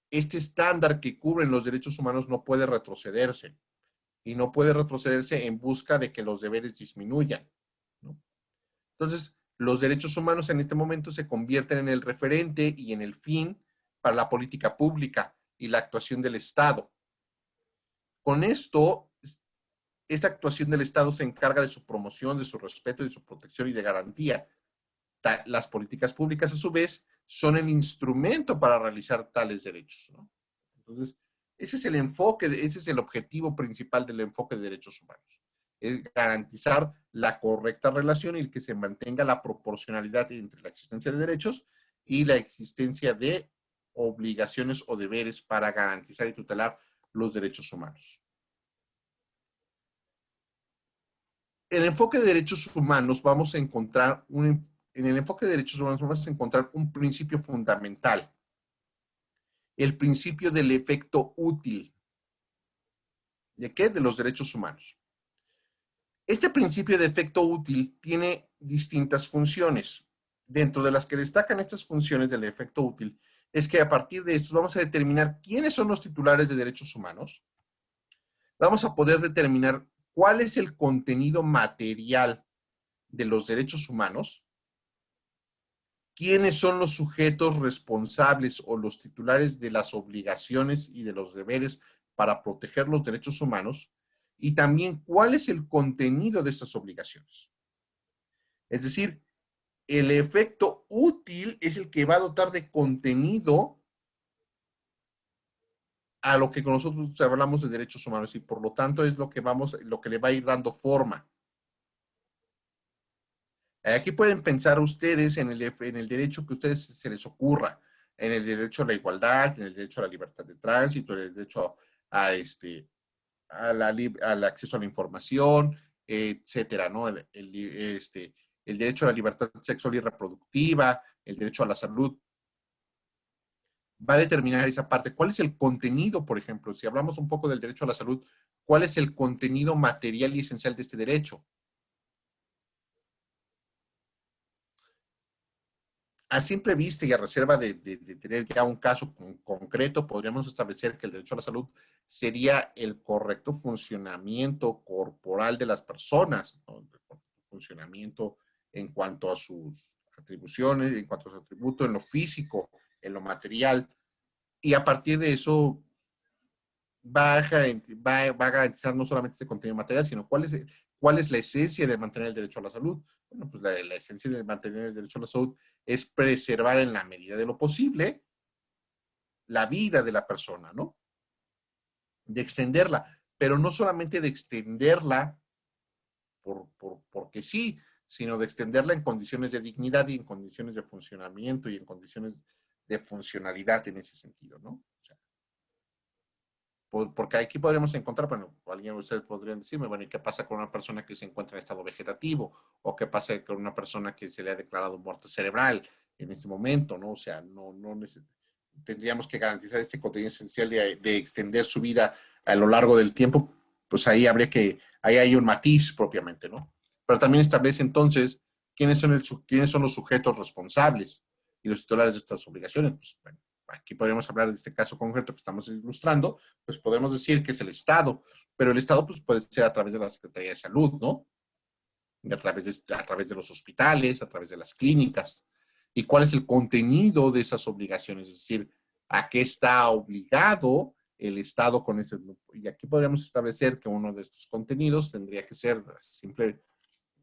[SPEAKER 3] estándar que cubren los derechos humanos no puede retrocederse, y no puede retrocederse en busca de que los deberes disminuyan, ¿no? Entonces, los derechos humanos en este momento se convierten en el referente y en el fin para la política pública y la actuación del Estado. Con esto, esta actuación del Estado se encarga de su promoción, de su respeto, de su protección y de garantía. Las políticas públicas, a su vez, son el instrumento para realizar tales derechos, ¿no? Entonces, ese es el enfoque, ese es el objetivo principal del enfoque de derechos humanos. Es garantizar la correcta relación y el que se mantenga la proporcionalidad entre la existencia de derechos y la existencia de obligaciones o deberes para garantizar y tutelar los derechos humanos. El enfoque de derechos humanos vamos a encontrar en el enfoque de derechos humanos vamos a encontrar un principio fundamental. El principio del efecto útil. ¿De qué? De los derechos humanos. Este principio de efecto útil tiene distintas funciones. Dentro de las que destacan estas funciones del efecto útil, es que a partir de esto vamos a determinar quiénes son los titulares de derechos humanos. Vamos a poder determinar cuál es el contenido material de los derechos humanos, quiénes son los sujetos responsables o los titulares de las obligaciones y de los deberes para proteger los derechos humanos, y también cuál es el contenido de estas obligaciones. Es decir, el efecto útil es el que va a dotar de contenido a lo que nosotros hablamos de derechos humanos, y por lo tanto es lo que le va a ir dando forma. Aquí pueden pensar ustedes en el derecho que a ustedes se les ocurra. en el derecho a la igualdad, en el derecho a la libertad de tránsito, en el derecho al acceso a la información, etcétera, ¿no? El derecho a la libertad sexual y reproductiva, el derecho a la salud, va a determinar esa parte. ¿Cuál es el contenido, por ejemplo? Si hablamos un poco del derecho a la salud, ¿cuál es el contenido material y esencial de este derecho? A simple vista y a reserva de tener ya un caso concreto, podríamos establecer que el derecho a la salud sería el correcto funcionamiento corporal de las personas, ¿no? El funcionamiento en cuanto a sus atribuciones, en cuanto a su atributo, en lo físico, en lo material, y a partir de eso va a garantizar no solamente este contenido material, sino cuál es la esencia de mantener el derecho a la salud. Bueno, pues la esencia de mantener el derecho a la salud es preservar en la medida de lo posible la vida de la persona, ¿no? De extenderla, pero no solamente de extenderla porque sí, sino de extenderla en condiciones de dignidad y en condiciones de funcionamiento y en condiciones de funcionalidad en ese sentido, ¿no? O sea, porque aquí podríamos encontrar, bueno, alguien de ustedes podrían decirme, bueno, ¿y qué pasa con una persona que se encuentra en estado vegetativo? ¿O qué pasa con una persona que se le ha declarado muerte cerebral en este momento, ¿no? O sea, tendríamos que garantizar este contenido esencial de extender su vida a lo largo del tiempo, pues ahí ahí hay un matiz propiamente, ¿no? Pero también establece entonces quiénes son los sujetos responsables y los titulares de estas obligaciones. Pues bueno, aquí podríamos hablar de este caso concreto que estamos ilustrando, pues podemos decir que es el Estado, pero el Estado pues puede ser a través de la Secretaría de Salud, ¿no? A través de los hospitales, a través de las clínicas. ¿Y cuál es el contenido de esas obligaciones? Es decir, ¿a qué está obligado el Estado con ese grupo? Y aquí podríamos establecer que uno de estos contenidos tendría que ser simple,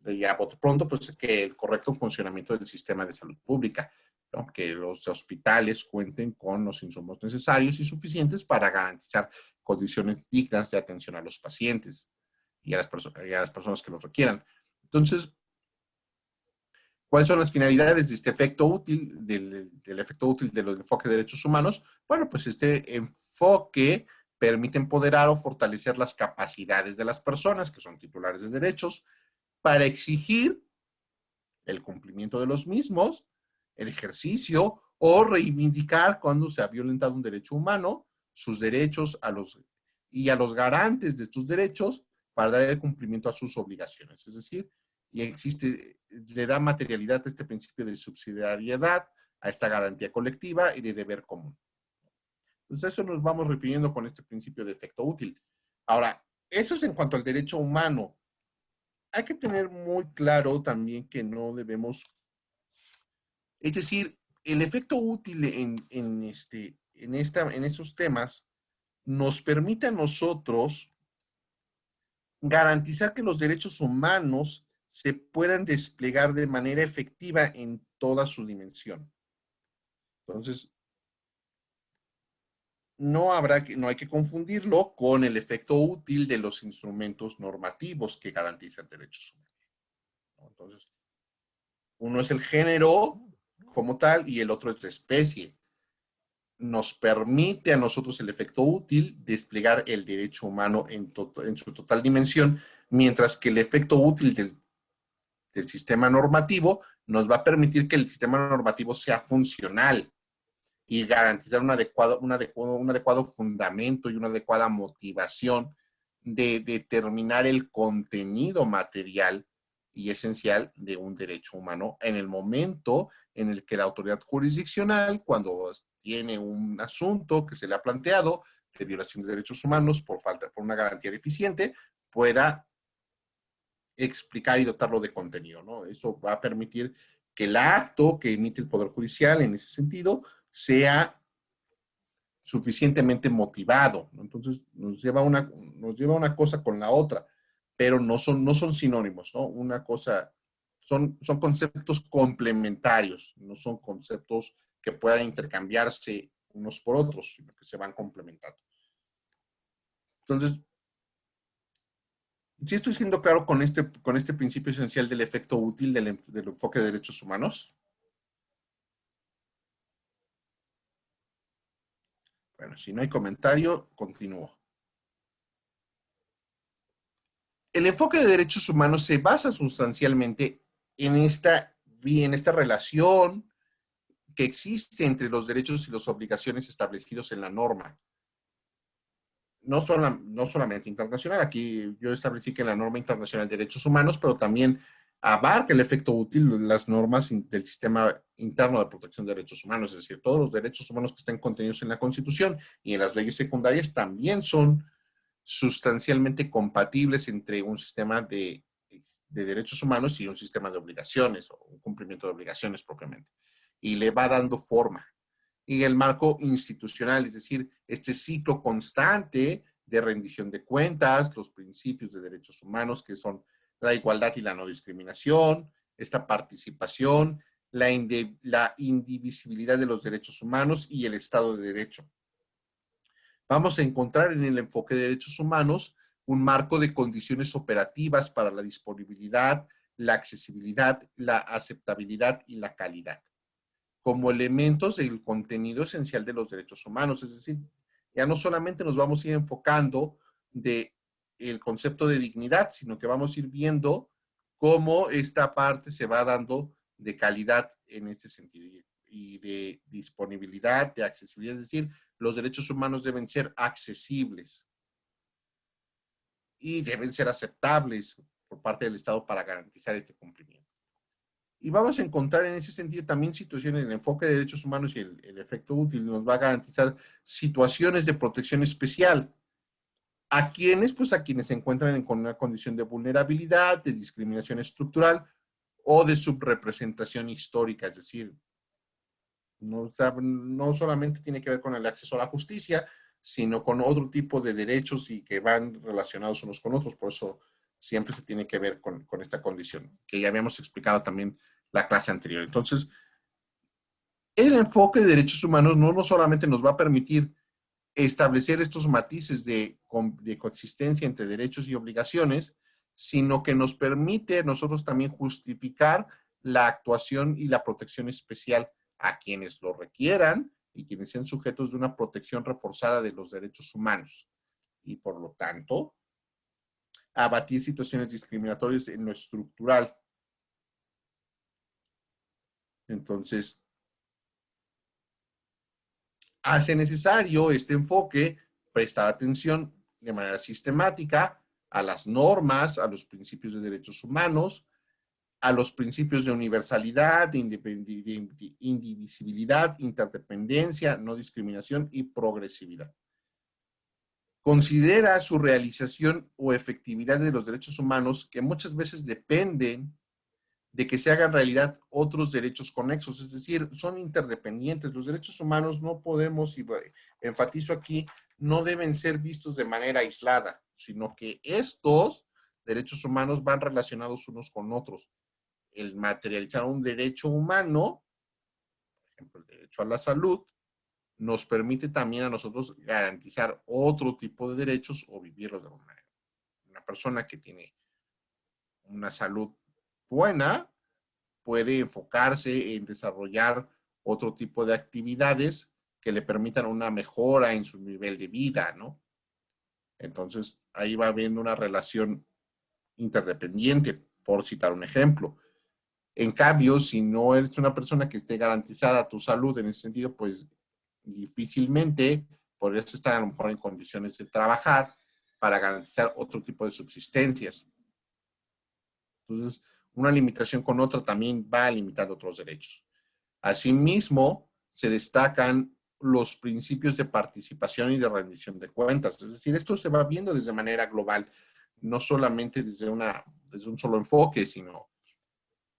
[SPEAKER 3] ya por pronto, pues que el correcto funcionamiento del sistema de salud pública, ¿no? Que los hospitales cuenten con los insumos necesarios y suficientes para garantizar condiciones dignas de atención a los pacientes y a las personas que los requieran. Entonces, ¿cuáles son las finalidades de este efecto útil, del efecto útil de los enfoques de derechos humanos? Bueno, pues este enfoque permite empoderar o fortalecer las capacidades de las personas que son titulares de derechos para exigir el cumplimiento de los mismos, el ejercicio o reivindicar cuando se ha violentado un derecho humano, sus derechos a los garantes de estos derechos para dar el cumplimiento a sus obligaciones. Es decir, le da materialidad a este principio de subsidiariedad, a esta garantía colectiva y de deber común. Entonces, eso nos vamos refiriendo con este principio de efecto útil. Ahora, eso es en cuanto al derecho humano. Hay que tener muy claro también que no debemos, es decir, el efecto útil en esos temas nos permite a nosotros garantizar que los derechos humanos se puedan desplegar de manera efectiva en toda su dimensión. Entonces, no hay que confundirlo con el efecto útil de los instrumentos normativos que garantizan derechos humanos. Entonces, uno es el género como tal y el otro es la especie. Nos permite a nosotros el efecto útil desplegar el derecho humano en su total dimensión, mientras que el efecto útil del sistema normativo nos va a permitir que el sistema normativo sea funcional y garantizar un adecuado fundamento y una adecuada motivación de determinar el contenido material y esencial de un derecho humano en el momento en el que la autoridad jurisdiccional, cuando tiene un asunto que se le ha planteado de violación de derechos humanos por una garantía deficiente, pueda explicar y dotarlo de contenido, ¿no? Eso va a permitir que el acto que emite el Poder Judicial en ese sentido sea suficientemente motivado, ¿no? Entonces nos lleva una cosa con la otra, pero no son sinónimos, ¿no? Una cosa, son conceptos complementarios, no son conceptos que puedan intercambiarse unos por otros, sino que se van complementando. Entonces, ¿sí estoy siendo claro con este principio esencial del efecto útil del enfoque de derechos humanos? Bueno, si no hay comentario, continúo. El enfoque de derechos humanos se basa sustancialmente en esta relación que existe entre los derechos y las obligaciones establecidos en la norma. No solamente internacional, aquí yo establecí que la norma internacional de derechos humanos, pero también abarca el efecto útil de las normas del sistema interno de protección de derechos humanos, es decir, todos los derechos humanos que estén contenidos en la Constitución y en las leyes secundarias también son sustancialmente compatibles entre un sistema de derechos humanos y un sistema de obligaciones o un cumplimiento de obligaciones propiamente. Y le va dando forma. Y el marco institucional, es decir, este ciclo constante de rendición de cuentas, los principios de derechos humanos que son la igualdad y la no discriminación, esta participación, la indivisibilidad de los derechos humanos y el Estado de Derecho. Vamos a encontrar en el enfoque de derechos humanos un marco de condiciones operativas para la disponibilidad, la accesibilidad, la aceptabilidad y la calidad, como elementos del contenido esencial de los derechos humanos. Es decir, ya no solamente nos vamos a ir enfocando del concepto de dignidad, sino que vamos a ir viendo cómo esta parte se va dando de calidad en este sentido y de disponibilidad, de accesibilidad. Es decir, los derechos humanos deben ser accesibles y deben ser aceptables por parte del Estado para garantizar este cumplimiento. Y vamos a encontrar en ese sentido también situaciones, el enfoque de derechos humanos y el efecto útil nos va a garantizar situaciones de protección especial. ¿A quiénes? Pues a quienes se encuentran con una condición de vulnerabilidad, de discriminación estructural o de subrepresentación histórica. Es decir, no solamente tiene que ver con el acceso a la justicia, sino con otro tipo de derechos y que van relacionados unos con otros. Por eso siempre se tiene que ver con esta condición, que ya habíamos explicado también la clase anterior. Entonces, el enfoque de derechos humanos no solamente nos va a permitir establecer estos matices de coexistencia entre derechos y obligaciones, sino que nos permite nosotros también justificar la actuación y la protección especial a quienes lo requieran y quienes sean sujetos de una protección reforzada de los derechos humanos. Y por lo tanto, abatir situaciones discriminatorias en lo estructural. Entonces, hace necesario este enfoque prestar atención de manera sistemática a las normas, a los principios de derechos humanos, a los principios de universalidad, de indivisibilidad, interdependencia, no discriminación y progresividad. Considera su realización o efectividad de los derechos humanos que muchas veces dependen de que se hagan realidad otros derechos conexos, es decir, son interdependientes. Los derechos humanos no podemos, y enfatizo aquí, no deben ser vistos de manera aislada, sino que estos derechos humanos van relacionados unos con otros. El materializar un derecho humano, por ejemplo, el derecho a la salud, nos permite también a nosotros garantizar otro tipo de derechos o vivirlos de alguna manera. Una persona que tiene una salud buena puede enfocarse en desarrollar otro tipo de actividades que le permitan una mejora en su nivel de vida, ¿no? Entonces, ahí va habiendo una relación interdependiente, por citar un ejemplo. En cambio, si no eres una persona que esté garantizada tu salud en ese sentido, pues difícilmente podrías estar a lo mejor en condiciones de trabajar para garantizar otro tipo de subsistencias. Entonces, una limitación con otra también va limitando otros derechos. Asimismo, se destacan los principios de participación y de rendición de cuentas. Es decir, esto se va viendo desde manera global, no solamente desde un solo enfoque, sino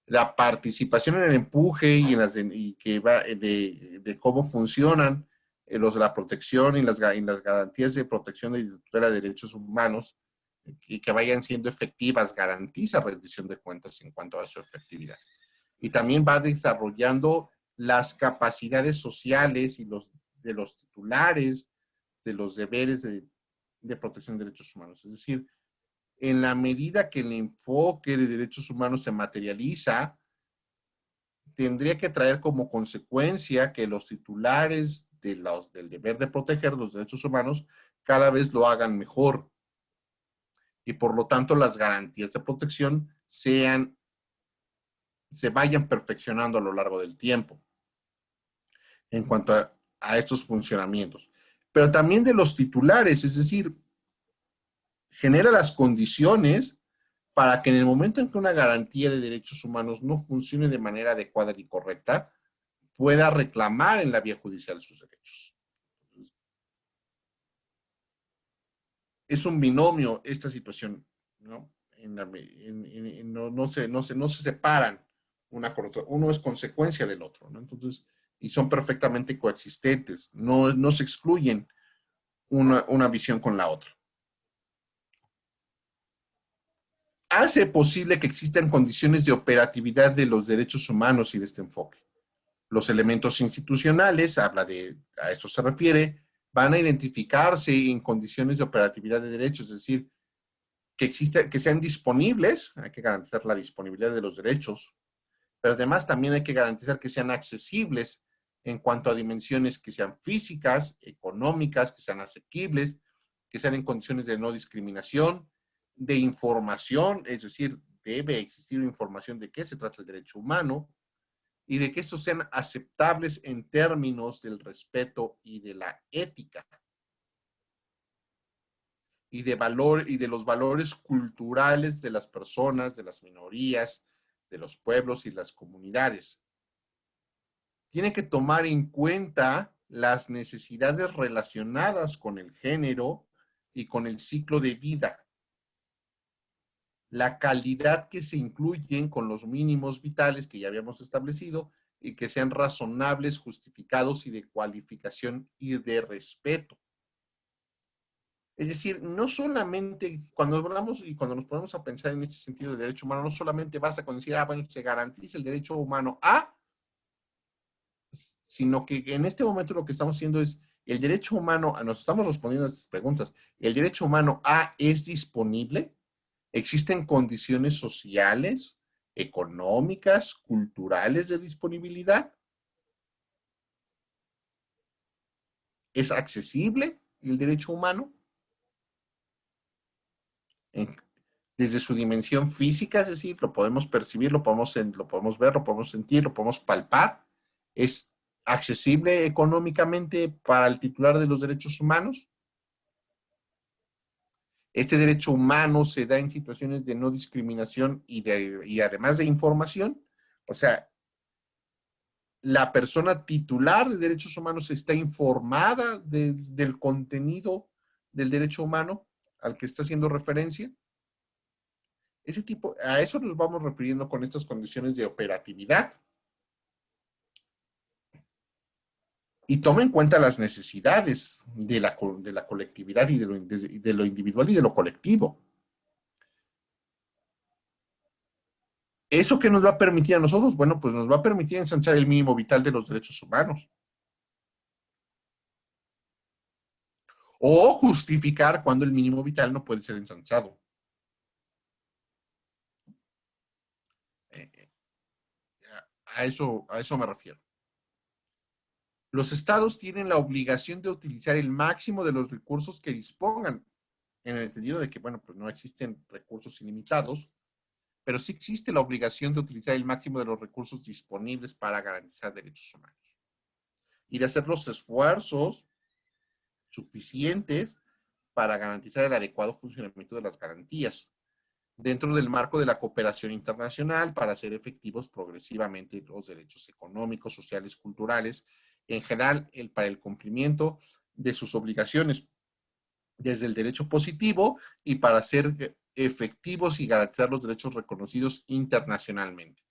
[SPEAKER 3] la participación en el empuje y que va de cómo funcionan los de la protección y las garantías de protección y de tutela de derechos humanos y que vayan siendo efectivas, garantiza rendición de cuentas en cuanto a su efectividad. Y también va desarrollando las capacidades sociales y de los titulares de los deberes de protección de derechos humanos. Es decir, en la medida que el enfoque de derechos humanos se materializa, tendría que traer como consecuencia que los titulares del deber de proteger los derechos humanos cada vez lo hagan mejor. Y por lo tanto las garantías de protección se vayan perfeccionando a lo largo del tiempo en cuanto a estos funcionamientos. Pero también de los titulares, es decir, genera las condiciones para que en el momento en que una garantía de derechos humanos no funcione de manera adecuada y correcta, pueda reclamar en la vía judicial sus derechos. Es un binomio esta situación, ¿no? No se separan una con otra. Uno es consecuencia del otro, ¿no? Entonces, y son perfectamente coexistentes, no se excluyen una visión con la otra. Hace posible que existan condiciones de operatividad de los derechos humanos y de este enfoque. Los elementos institucionales, a esto se refiere, van a identificarse en condiciones de operatividad de derechos, es decir, que sean disponibles, hay que garantizar la disponibilidad de los derechos, pero además también hay que garantizar que sean accesibles en cuanto a dimensiones que sean físicas, económicas, que sean asequibles, que sean en condiciones de no discriminación, de información, es decir, debe existir información de qué se trata el derecho humano y de que estos sean aceptables en términos del respeto y de la ética y de los valores culturales de las personas, de las minorías, de los pueblos y las comunidades. Tiene que tomar en cuenta las necesidades relacionadas con el género y con el ciclo de vida, la calidad que se incluyen con los mínimos vitales que ya habíamos establecido y que sean razonables, justificados y de cualificación y de respeto. Es decir, no solamente cuando hablamos y cuando nos ponemos a pensar en este sentido de derecho humano, no solamente basta con decir, bueno, se garantiza el derecho humano a, sino que en este momento lo que estamos haciendo es, el derecho humano, nos estamos respondiendo a estas preguntas, ¿el derecho humano a es disponible? ¿Existen condiciones sociales, económicas, culturales de disponibilidad? ¿Es accesible el derecho humano? Desde su dimensión física, es decir, lo podemos percibir, lo podemos ver, lo podemos sentir, lo podemos palpar. ¿Es accesible económicamente para el titular de los derechos humanos? Este derecho humano se da en situaciones de no discriminación y además de información. O sea, la persona titular de derechos humanos está informada del contenido del derecho humano al que está haciendo referencia. A eso nos vamos refiriendo con estas condiciones de operatividad. Y toma en cuenta las necesidades de la colectividad y de lo individual y de lo colectivo. ¿Eso qué nos va a permitir a nosotros? Bueno, pues nos va a permitir ensanchar el mínimo vital de los derechos humanos. O justificar cuando el mínimo vital no puede ser ensanchado. A eso me refiero. Los estados tienen la obligación de utilizar el máximo de los recursos que dispongan, en el entendido de que, bueno, pues no existen recursos ilimitados, pero sí existe la obligación de utilizar el máximo de los recursos disponibles para garantizar derechos humanos. Y de hacer los esfuerzos suficientes para garantizar el adecuado funcionamiento de las garantías, dentro del marco de la cooperación internacional para hacer efectivos progresivamente los derechos económicos, sociales, culturales, en general para el cumplimiento de sus obligaciones desde el derecho positivo y para ser efectivos y garantizar los derechos reconocidos internacionalmente.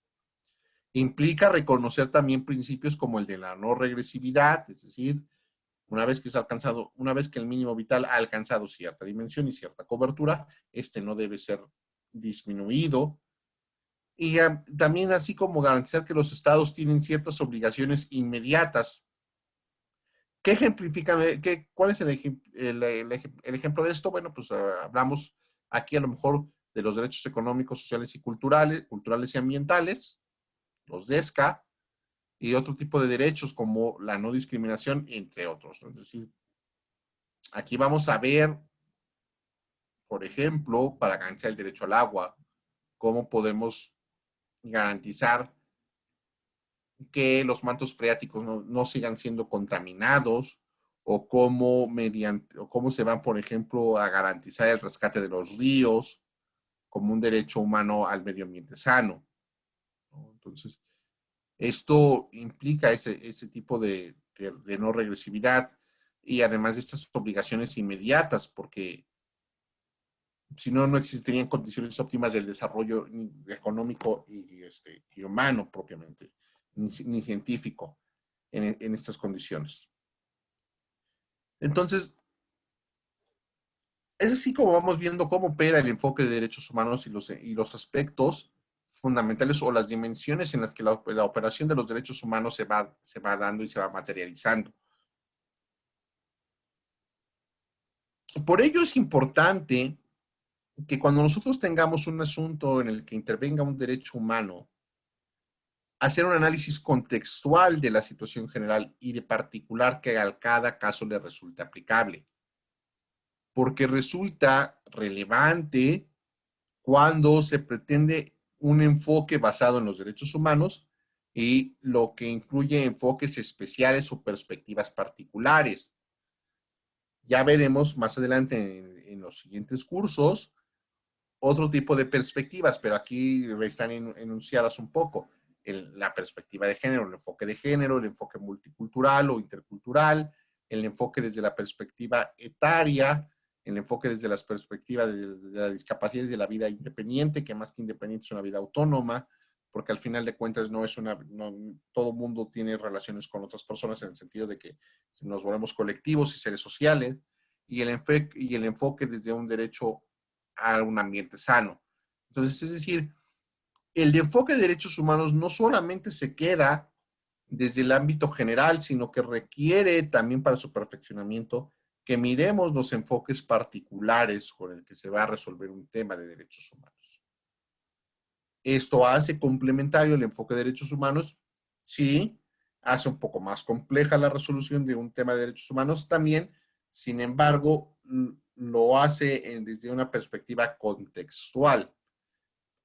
[SPEAKER 3] Implica reconocer también principios como el de la no regresividad, es decir, una vez que el mínimo vital ha alcanzado cierta dimensión y cierta cobertura, este no debe ser disminuido. Y también así como garantizar que los estados tienen ciertas obligaciones inmediatas. ¿Qué ejemplifican? ¿Cuál es el ejemplo de esto? Bueno, pues hablamos aquí a lo mejor de los derechos económicos, sociales y culturales y ambientales, los DESCA, y otro tipo de derechos como la no discriminación, entre otros, ¿no? Es decir, aquí vamos a ver, por ejemplo, para garantizar el derecho al agua, cómo podemos garantizar que los mantos freáticos no sigan siendo contaminados, o cómo se van, por ejemplo, a garantizar el rescate de los ríos como un derecho humano al medio ambiente sano, ¿no? Entonces, esto implica ese tipo de no regresividad, y además de estas obligaciones inmediatas, porque si no, no existirían condiciones óptimas del desarrollo económico y humano propiamente, ni científico en estas condiciones. Entonces, es así como vamos viendo cómo opera el enfoque de derechos humanos y los aspectos fundamentales o las dimensiones en las que la operación de los derechos humanos se va dando y se va materializando. Por ello es importante que cuando nosotros tengamos un asunto en el que intervenga un derecho humano, hacer un análisis contextual de la situación general y de particular que a cada caso le resulte aplicable. Porque resulta relevante cuando se pretende un enfoque basado en los derechos humanos y lo que incluye enfoques especiales o perspectivas particulares. Ya veremos más adelante en los siguientes cursos otro tipo de perspectivas, pero aquí están enunciadas un poco. La perspectiva de género, el enfoque de género, el enfoque multicultural o intercultural, el enfoque desde la perspectiva etaria, el enfoque desde la perspectiva de la discapacidad y de la vida independiente, que más que independiente es una vida autónoma, porque al final de cuentas no, todo mundo tiene relaciones con otras personas en el sentido de que nos volvemos colectivos y seres sociales, y el enfoque desde un derecho a un ambiente sano. Entonces, es decir, el enfoque de derechos humanos no solamente se queda desde el ámbito general, sino que requiere también para su perfeccionamiento que miremos los enfoques particulares con el que se va a resolver un tema de derechos humanos. Esto hace complementario el enfoque de derechos humanos, sí, hace un poco más compleja la resolución de un tema de derechos humanos también, sin embargo, lo hace desde una perspectiva contextual.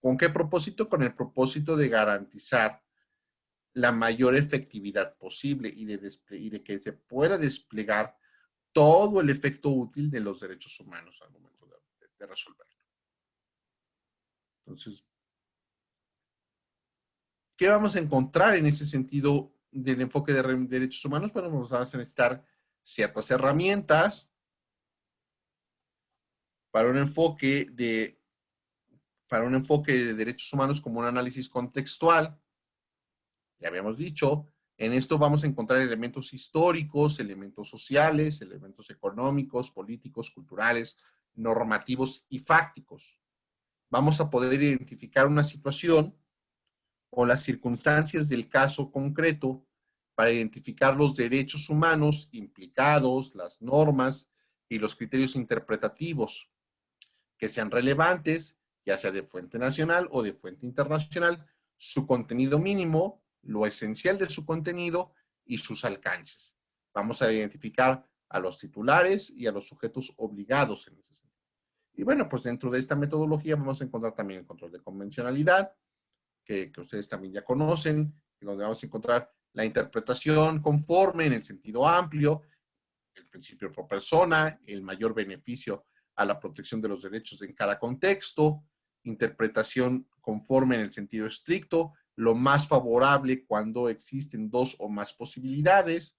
[SPEAKER 3] ¿Con qué propósito? Con el propósito de garantizar la mayor efectividad posible y de que se pueda desplegar todo el efecto útil de los derechos humanos al momento de resolverlo. Entonces, ¿qué vamos a encontrar en ese sentido del enfoque de derechos humanos? Bueno, vamos a necesitar ciertas herramientas para un enfoque de derechos humanos como un análisis contextual. Ya habíamos dicho, en esto vamos a encontrar elementos históricos, elementos sociales, elementos económicos, políticos, culturales, normativos y fácticos. Vamos a poder identificar una situación o las circunstancias del caso concreto para identificar los derechos humanos implicados, las normas y los criterios interpretativos que sean relevantes, ya sea de fuente nacional o de fuente internacional, su contenido mínimo, lo esencial de su contenido y sus alcances. Vamos a identificar a los titulares y a los sujetos obligados en ese sentido. Y bueno, pues dentro de esta metodología vamos a encontrar también el control de convencionalidad, que ustedes también ya conocen, donde vamos a encontrar la interpretación conforme en el sentido amplio, el principio pro persona, el mayor beneficio a la protección de los derechos en cada contexto, interpretación conforme en el sentido estricto, lo más favorable cuando existen dos o más posibilidades,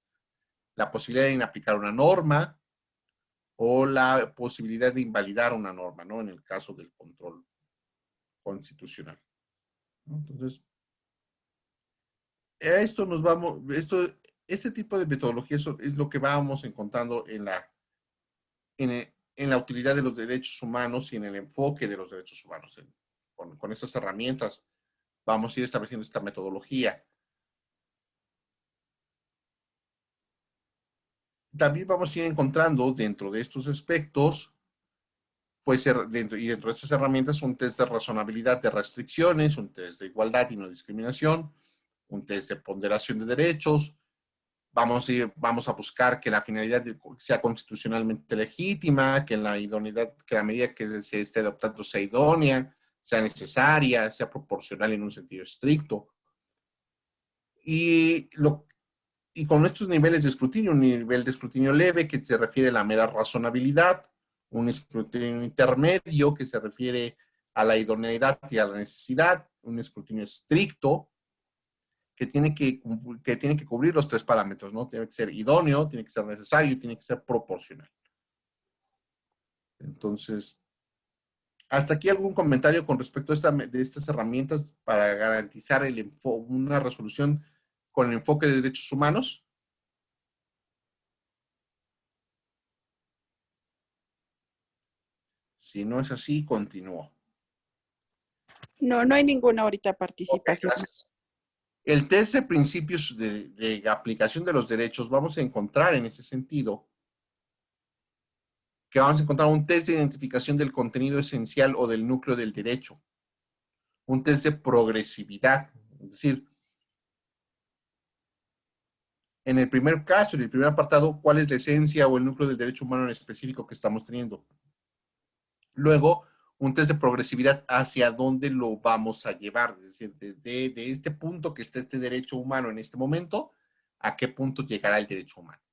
[SPEAKER 3] la posibilidad de inaplicar una norma o la posibilidad de invalidar una norma, ¿no? En el caso del control constitucional. Entonces, este tipo de metodología es lo que vamos encontrando en la utilidad de los derechos humanos y en el enfoque de los derechos humanos. Con estas herramientas vamos a ir estableciendo esta metodología. También vamos a ir encontrando dentro de estos aspectos, pues dentro de estas herramientas, un test de razonabilidad de restricciones, un test de igualdad y no discriminación, un test de ponderación de derechos. Vamos a buscar que la finalidad sea constitucionalmente legítima, que la idoneidad, que la medida que se esté adoptando sea idónea, sea necesaria, sea proporcional en un sentido estricto. Y con estos niveles de escrutinio, un nivel de escrutinio leve que se refiere a la mera razonabilidad, un escrutinio intermedio que se refiere a la idoneidad y a la necesidad, un escrutinio estricto que tiene que cubrir los 3 parámetros, ¿no? Tiene que ser idóneo, tiene que ser necesario y tiene que ser proporcional. Entonces, ¿hasta aquí algún comentario con respecto a de estas herramientas para garantizar una resolución con el enfoque de derechos humanos? Si no es así, continúo.
[SPEAKER 2] No, no hay ninguna ahorita
[SPEAKER 3] Ok,
[SPEAKER 2] participación.
[SPEAKER 3] gracias. El test de principios de aplicación de los derechos, vamos a encontrar en ese sentido que vamos a encontrar un test de identificación del contenido esencial o del núcleo del derecho. Un test de progresividad, es decir, en el primer caso, en el primer apartado, ¿cuál es la esencia o el núcleo del derecho humano en específico que estamos teniendo? Luego, un test de progresividad hacia dónde lo vamos a llevar, es decir, de este punto que está este derecho humano en este momento, ¿a qué punto llegará el derecho humano?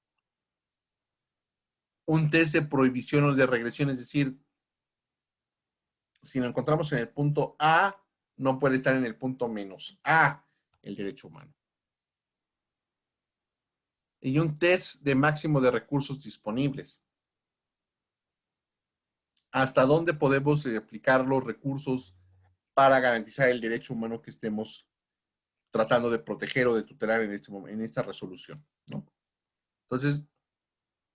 [SPEAKER 3] Un test de prohibición o de regresión, es decir, si lo encontramos en el punto A, no puede estar en el punto menos A, el derecho humano. Y un test de máximo de recursos disponibles. ¿Hasta dónde podemos aplicar los recursos para garantizar el derecho humano que estemos tratando de proteger o de tutelar en esta resolución, ¿no? Entonces,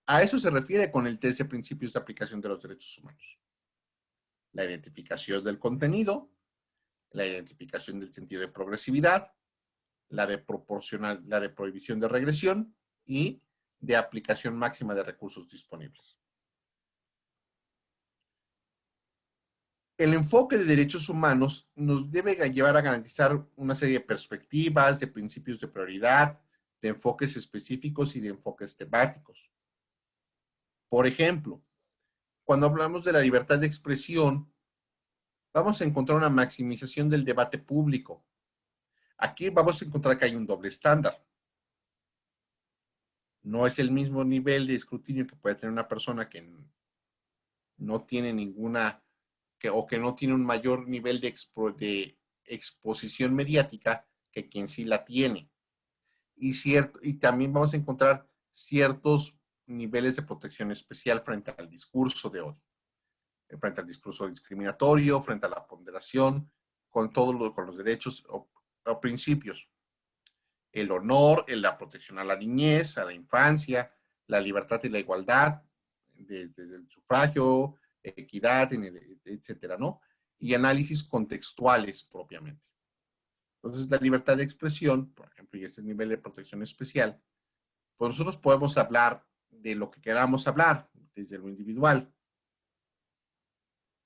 [SPEAKER 3] a eso se refiere con el test de principios de aplicación de los derechos humanos. La identificación del contenido, la identificación del sentido de progresividad, la de prohibición de regresión y de aplicación máxima de recursos disponibles. El enfoque de derechos humanos nos debe llevar a garantizar una serie de perspectivas, de principios de prioridad, de enfoques específicos y de enfoques temáticos. Por ejemplo, cuando hablamos de la libertad de expresión, vamos a encontrar una maximización del debate público. Aquí vamos a encontrar que hay un doble estándar. No es el mismo nivel de escrutinio que puede tener una persona que no tiene o que no tiene un mayor nivel de exposición mediática que quien sí la tiene. Y también vamos a encontrar ciertos niveles de protección especial frente al discurso de odio, frente al discurso discriminatorio, frente a la ponderación, con los derechos o principios. El honor, la protección a la niñez, a la infancia, la libertad y la igualdad, desde el sufragio, equidad, etcétera, ¿no? Y análisis contextuales propiamente. Entonces, la libertad de expresión, por ejemplo, y este nivel de protección especial, pues nosotros podemos hablar de lo que queramos hablar, desde lo individual.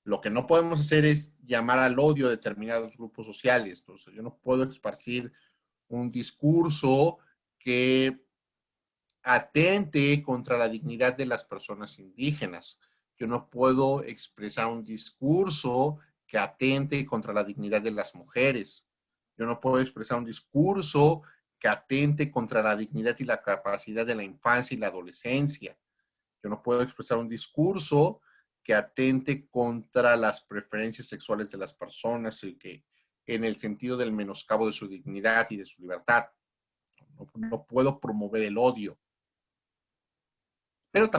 [SPEAKER 3] Lo que no podemos hacer es llamar al odio a determinados grupos sociales. Entonces, yo no puedo esparcir un discurso que atente contra la dignidad de las personas indígenas. Yo no puedo expresar un discurso que atente contra la dignidad de las mujeres. Yo no puedo expresar un discurso que atente contra la dignidad y la capacidad de la infancia y la adolescencia. Yo no puedo expresar un discurso que atente contra las preferencias sexuales de las personas y que en el sentido del menoscabo de su dignidad y de su libertad. No puedo promover el odio. Pero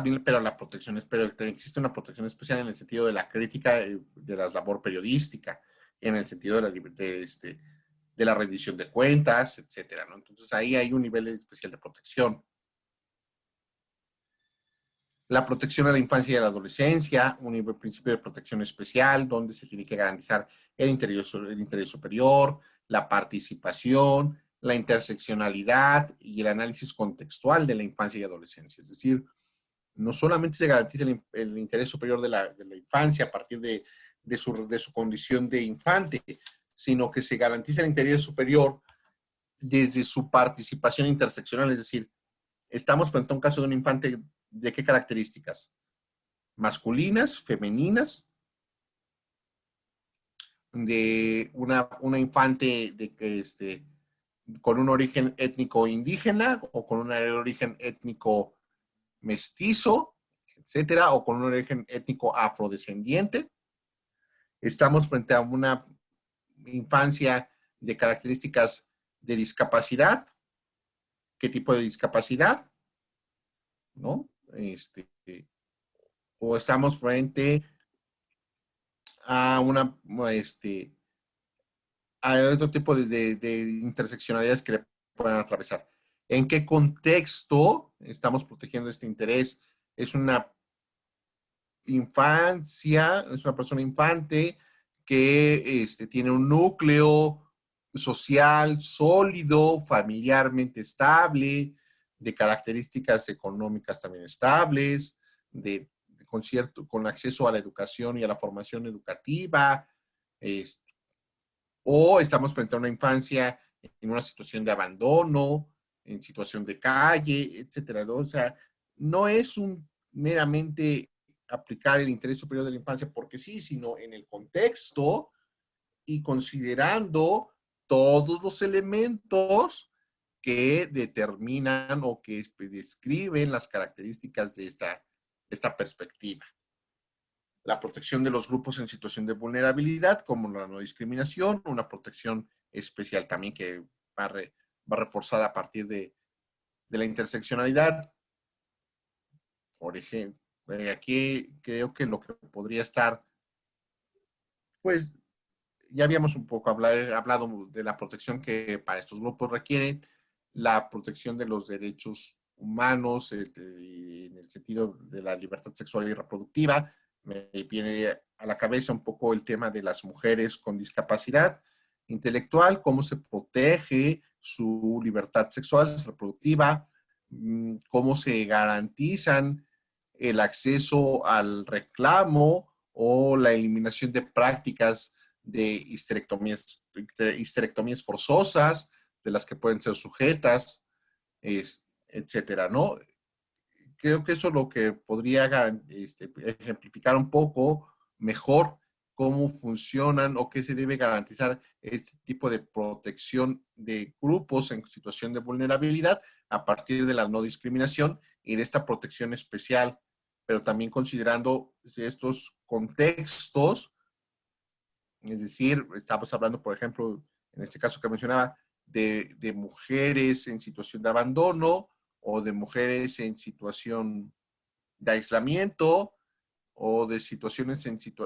[SPEAKER 3] existe una protección especial en el sentido de la crítica de la labor periodística, en el sentido de la rendición de cuentas, etcétera, ¿no? Entonces ahí hay un nivel especial de protección. La protección a la infancia y a la adolescencia, un principio de protección especial, donde se tiene que garantizar el interés superior, la participación, la interseccionalidad y el análisis contextual de la infancia y adolescencia. Es decir, no solamente se garantiza el interés superior de la infancia a partir de su condición de infante, sino que se garantiza el interés superior desde su participación interseccional, es decir, estamos frente a un caso de un infante, ¿de qué características? Masculinas, femeninas, de una infante de que con un origen étnico indígena o con un origen étnico mestizo, etcétera, o con un origen étnico afrodescendiente. Estamos frente a una infancia de características de discapacidad. ¿Qué tipo de discapacidad? ¿No? O estamos frente a a otro tipo de interseccionalidades que le pueden atravesar. ¿En qué contexto estamos protegiendo este interés? Es una infancia, es una persona infante que tiene un núcleo social sólido, familiarmente estable, de características económicas también estables, con acceso a la educación y a la formación educativa, o estamos frente a una infancia en una situación de abandono, en situación de calle, etcétera, ¿no? O sea, no es meramente aplicar el interés superior de la infancia porque sí, sino en el contexto y considerando todos los elementos que determinan o que describen las características de esta perspectiva. La protección de los grupos en situación de vulnerabilidad, como la no discriminación, una protección especial también que va reforzada a partir de la interseccionalidad. Por ejemplo, aquí creo que lo que podría estar, pues ya habíamos un poco hablado de la protección que para estos grupos requieren, la protección de los derechos humanos en el sentido de la libertad sexual y reproductiva. Me viene a la cabeza un poco el tema de las mujeres con discapacidad intelectual, cómo se protege su libertad sexual, reproductiva, cómo se garantizan el acceso al reclamo o la eliminación de prácticas de histerectomías forzosas, de las que pueden ser sujetas, etcétera, ¿no? Creo que eso es lo que podría ejemplificar un poco mejor cómo funcionan o qué se debe garantizar este tipo de protección de grupos en situación de vulnerabilidad a partir de la no discriminación y de esta protección especial, pero también considerando estos contextos. Es decir, estamos hablando, por ejemplo, en este caso que mencionaba, de mujeres en situación de abandono o de mujeres en situación de aislamiento o de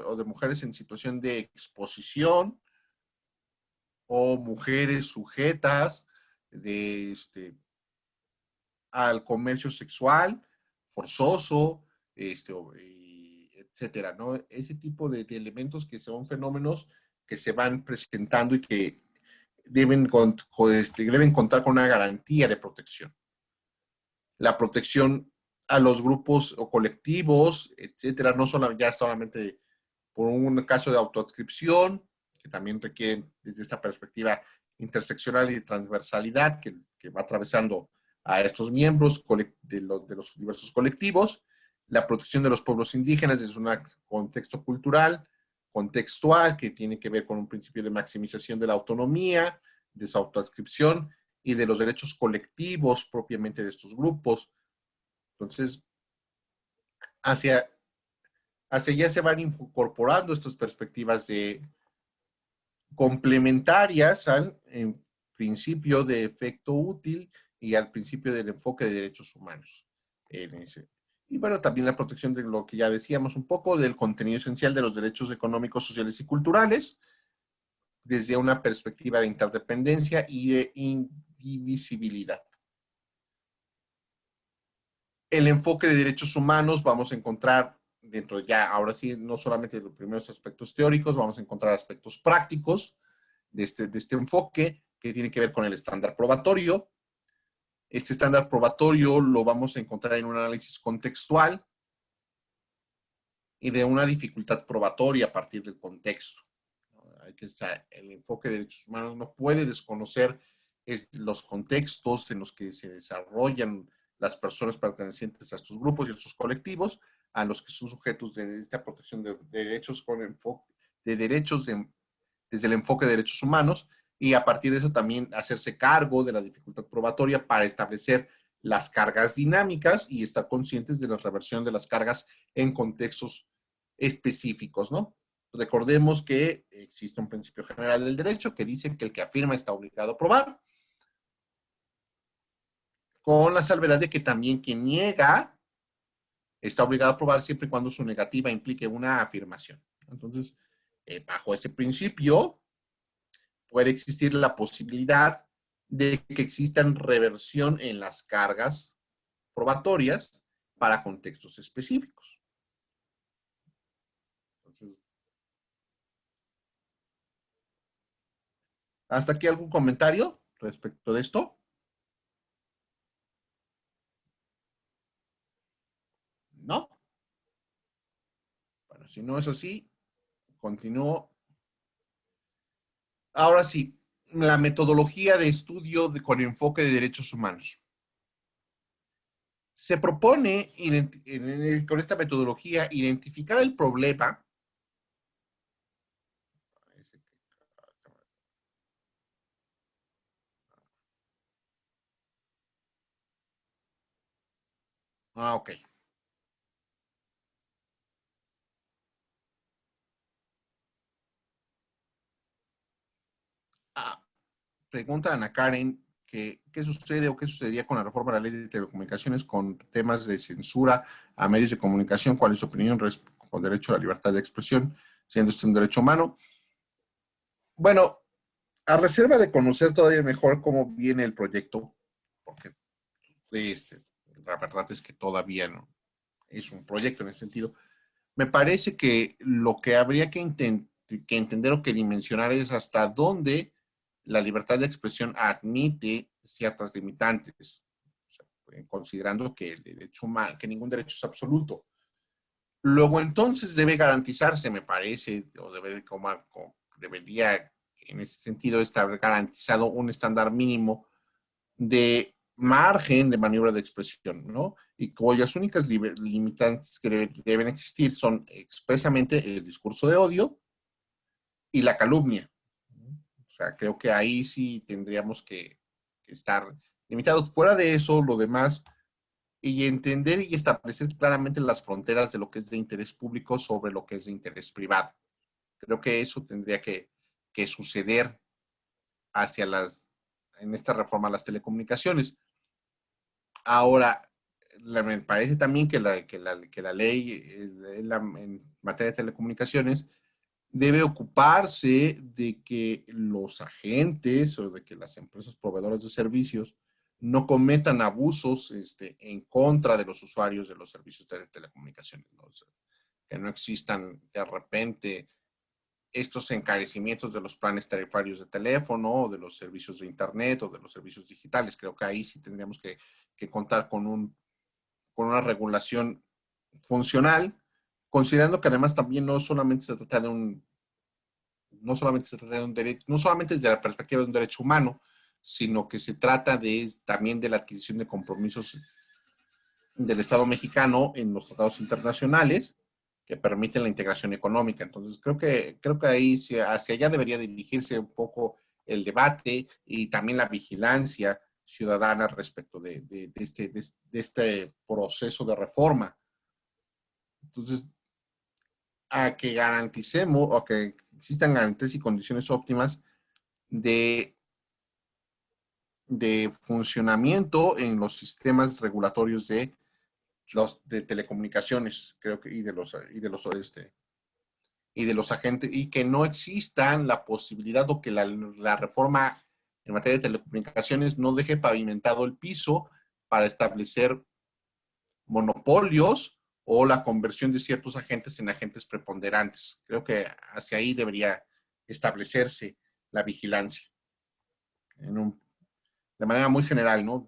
[SPEAKER 3] o de mujeres en situación de exposición o mujeres sujetas al comercio sexual forzoso, etcétera, ¿no? Ese tipo de elementos que son fenómenos que se van presentando y que deben contar con una garantía de protección. La protección a los grupos o colectivos, etcétera, no ya solamente por un caso de autoadscripción, que también requieren desde esta perspectiva interseccional y de transversalidad que va atravesando a estos miembros de los diversos colectivos, la protección de los pueblos indígenas desde un contexto cultural, contextual, que tiene que ver con un principio de maximización de la autonomía, de su autoadscripción y de los derechos colectivos propiamente de estos grupos. Entonces, hacia allá se van incorporando estas perspectivas complementarias al principio de efecto útil y al principio del enfoque de derechos humanos. Y bueno, también la protección de lo que ya decíamos un poco, del contenido esencial de los derechos económicos, sociales y culturales, desde una perspectiva de interdependencia y de indivisibilidad. El enfoque de derechos humanos vamos a encontrar dentro ya, ahora sí, no solamente de los primeros aspectos teóricos, vamos a encontrar aspectos prácticos de este enfoque que tiene que ver con el estándar probatorio. Este estándar probatorio lo vamos a encontrar en un análisis contextual y de una dificultad probatoria a partir del contexto. El enfoque de derechos humanos no puede desconocer los contextos en los que se desarrollan las personas pertenecientes a estos grupos y a estos colectivos, a los que son sujetos de esta protección de derechos con enfoque, de derechos desde el enfoque de derechos humanos, y a partir de eso también hacerse cargo de la dificultad probatoria para establecer las cargas dinámicas y estar conscientes de la reversión de las cargas en contextos específicos, ¿no? Recordemos que existe un principio general del derecho que dice que el que afirma está obligado a probar, con la salvedad de que también quien niega está obligado a probar siempre y cuando su negativa implique una afirmación. Entonces, bajo ese principio, puede existir la posibilidad de que existan reversión en las cargas probatorias para contextos específicos. Entonces, ¿hasta aquí algún comentario respecto de esto? ¿No? Bueno, si no es así, continúo. Ahora sí, la metodología de estudio con enfoque de derechos humanos. Se propone, con esta metodología, identificar el problema. Ok. Pregunta Ana Karen que qué sucede o qué sucedería con la reforma de la ley de telecomunicaciones con temas de censura a medios de comunicación. ¿Cuál es su opinión respecto al derecho a la libertad de expresión, siendo este un derecho humano? Bueno, a reserva de conocer todavía mejor cómo viene el proyecto, porque la verdad es que todavía no es un proyecto en ese sentido, me parece que lo que habría que entender o que dimensionar es hasta dónde la libertad de expresión admite ciertas limitantes, o sea, considerando que el derecho humano, que ningún derecho es absoluto. Luego entonces debe garantizarse, me parece, o debería en ese sentido estar garantizado un estándar mínimo de margen de maniobra de expresión, ¿no? Y cuyas únicas limitantes que deben existir son expresamente el discurso de odio y la calumnia. O sea, creo que ahí sí tendríamos que estar limitados. Fuera de eso, lo demás, y entender y establecer claramente las fronteras de lo que es de interés público sobre lo que es de interés privado. Creo que eso tendría que suceder en esta reforma a las telecomunicaciones. Ahora, me parece también que la ley en materia de telecomunicaciones debe ocuparse de que los agentes o de que las empresas proveedoras de servicios no cometan abusos en contra de los usuarios de los servicios de telecomunicaciones, ¿no? O sea, que no existan de repente estos encarecimientos de los planes tarifarios de teléfono, o de los servicios de internet o de los servicios digitales. Creo que ahí sí tendríamos que contar con una regulación funcional, considerando que además también no solamente se trata de un derecho, no solamente desde la perspectiva de un derecho humano, sino que se trata también de la adquisición de compromisos del Estado mexicano en los tratados internacionales que permiten la integración económica. Entonces, creo que ahí hacia allá debería dirigirse un poco el debate y también la vigilancia ciudadana respecto de este proceso de reforma. Entonces, a que garanticemos o que existan garantías y condiciones óptimas de funcionamiento en los sistemas regulatorios de telecomunicaciones, creo que, y de los agentes, y que no existan la posibilidad o que la reforma en materia de telecomunicaciones no deje pavimentado el piso para establecer monopolios o la conversión de ciertos agentes en agentes preponderantes. Creo que hacia ahí debería establecerse la vigilancia. De manera muy general, ¿no?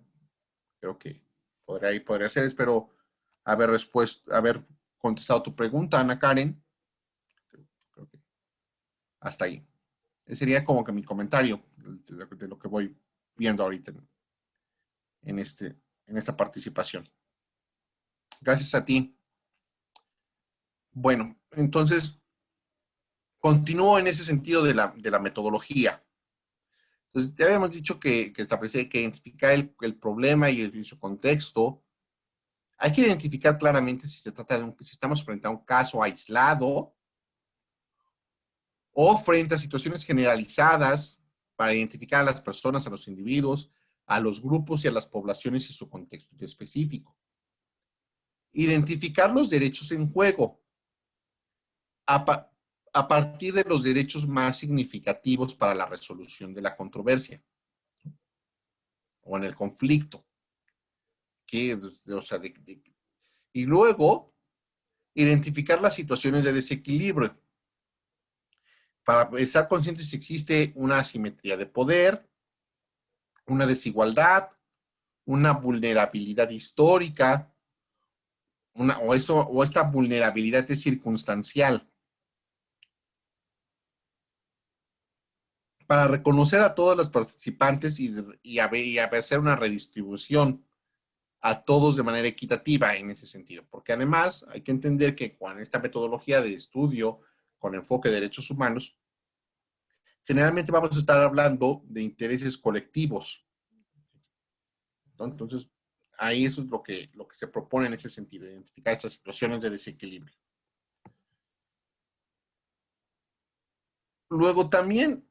[SPEAKER 3] Creo que podría ser. Espero haber contestado tu pregunta, Ana Karen. Creo que hasta ahí. Ese sería como que mi comentario de lo que voy viendo ahorita en esta participación. Gracias a ti. Bueno, entonces, continúo en ese sentido de la metodología. Entonces, ya habíamos dicho que hay que identificar el problema y su contexto. Hay que identificar claramente si se trata de si estamos frente a un caso aislado o frente a situaciones generalizadas para identificar a las personas, a los individuos, a los grupos y a las poblaciones y su contexto específico. Identificar los derechos en juego a partir de los derechos más significativos para la resolución de la controversia o en el conflicto. Y luego, identificar las situaciones de desequilibrio para estar conscientes si existe una asimetría de poder, una desigualdad, una vulnerabilidad histórica, o esta vulnerabilidad es circunstancial. Para reconocer a todos los participantes y hacer una redistribución a todos de manera equitativa en ese sentido. Porque además hay que entender que con esta metodología de estudio con enfoque de derechos humanos, generalmente vamos a estar hablando de intereses colectivos. Entonces, ahí eso es lo que se propone en ese sentido, identificar estas situaciones de desequilibrio. Luego también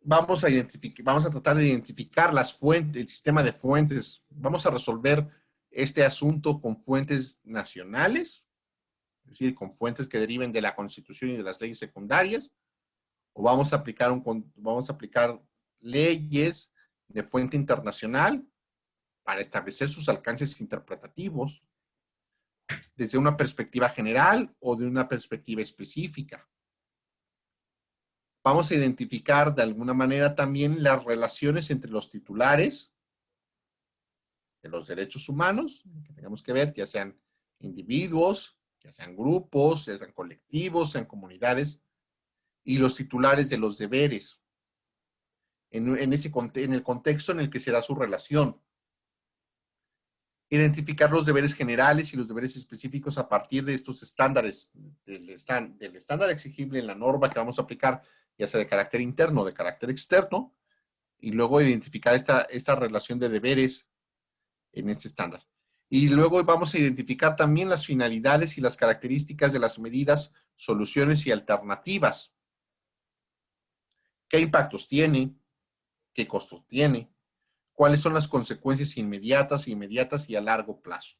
[SPEAKER 3] vamos a tratar de identificar las fuentes, el sistema de fuentes. Vamos a resolver este asunto con fuentes nacionales, es decir, con fuentes que deriven de la Constitución y de las leyes secundarias, o vamos a aplicar leyes de fuente internacional para establecer sus alcances interpretativos desde una perspectiva general o de una perspectiva específica. Vamos a identificar de alguna manera también las relaciones entre los titulares de los derechos humanos, que tengamos que ver, ya sean individuos, ya sean grupos, ya sean colectivos, sean comunidades, y los titulares de los deberes, en el contexto en el que se da su relación. Identificar los deberes generales y los deberes específicos a partir de estos estándares, del estándar exigible en la norma que vamos a aplicar, ya sea de carácter interno o de carácter externo, y luego identificar esta relación de deberes en este estándar. Y luego vamos a identificar también las finalidades y las características de las medidas, soluciones y alternativas. ¿Qué impactos tiene? ¿Qué costos tiene? ¿Cuáles son las consecuencias inmediatas y a largo plazo?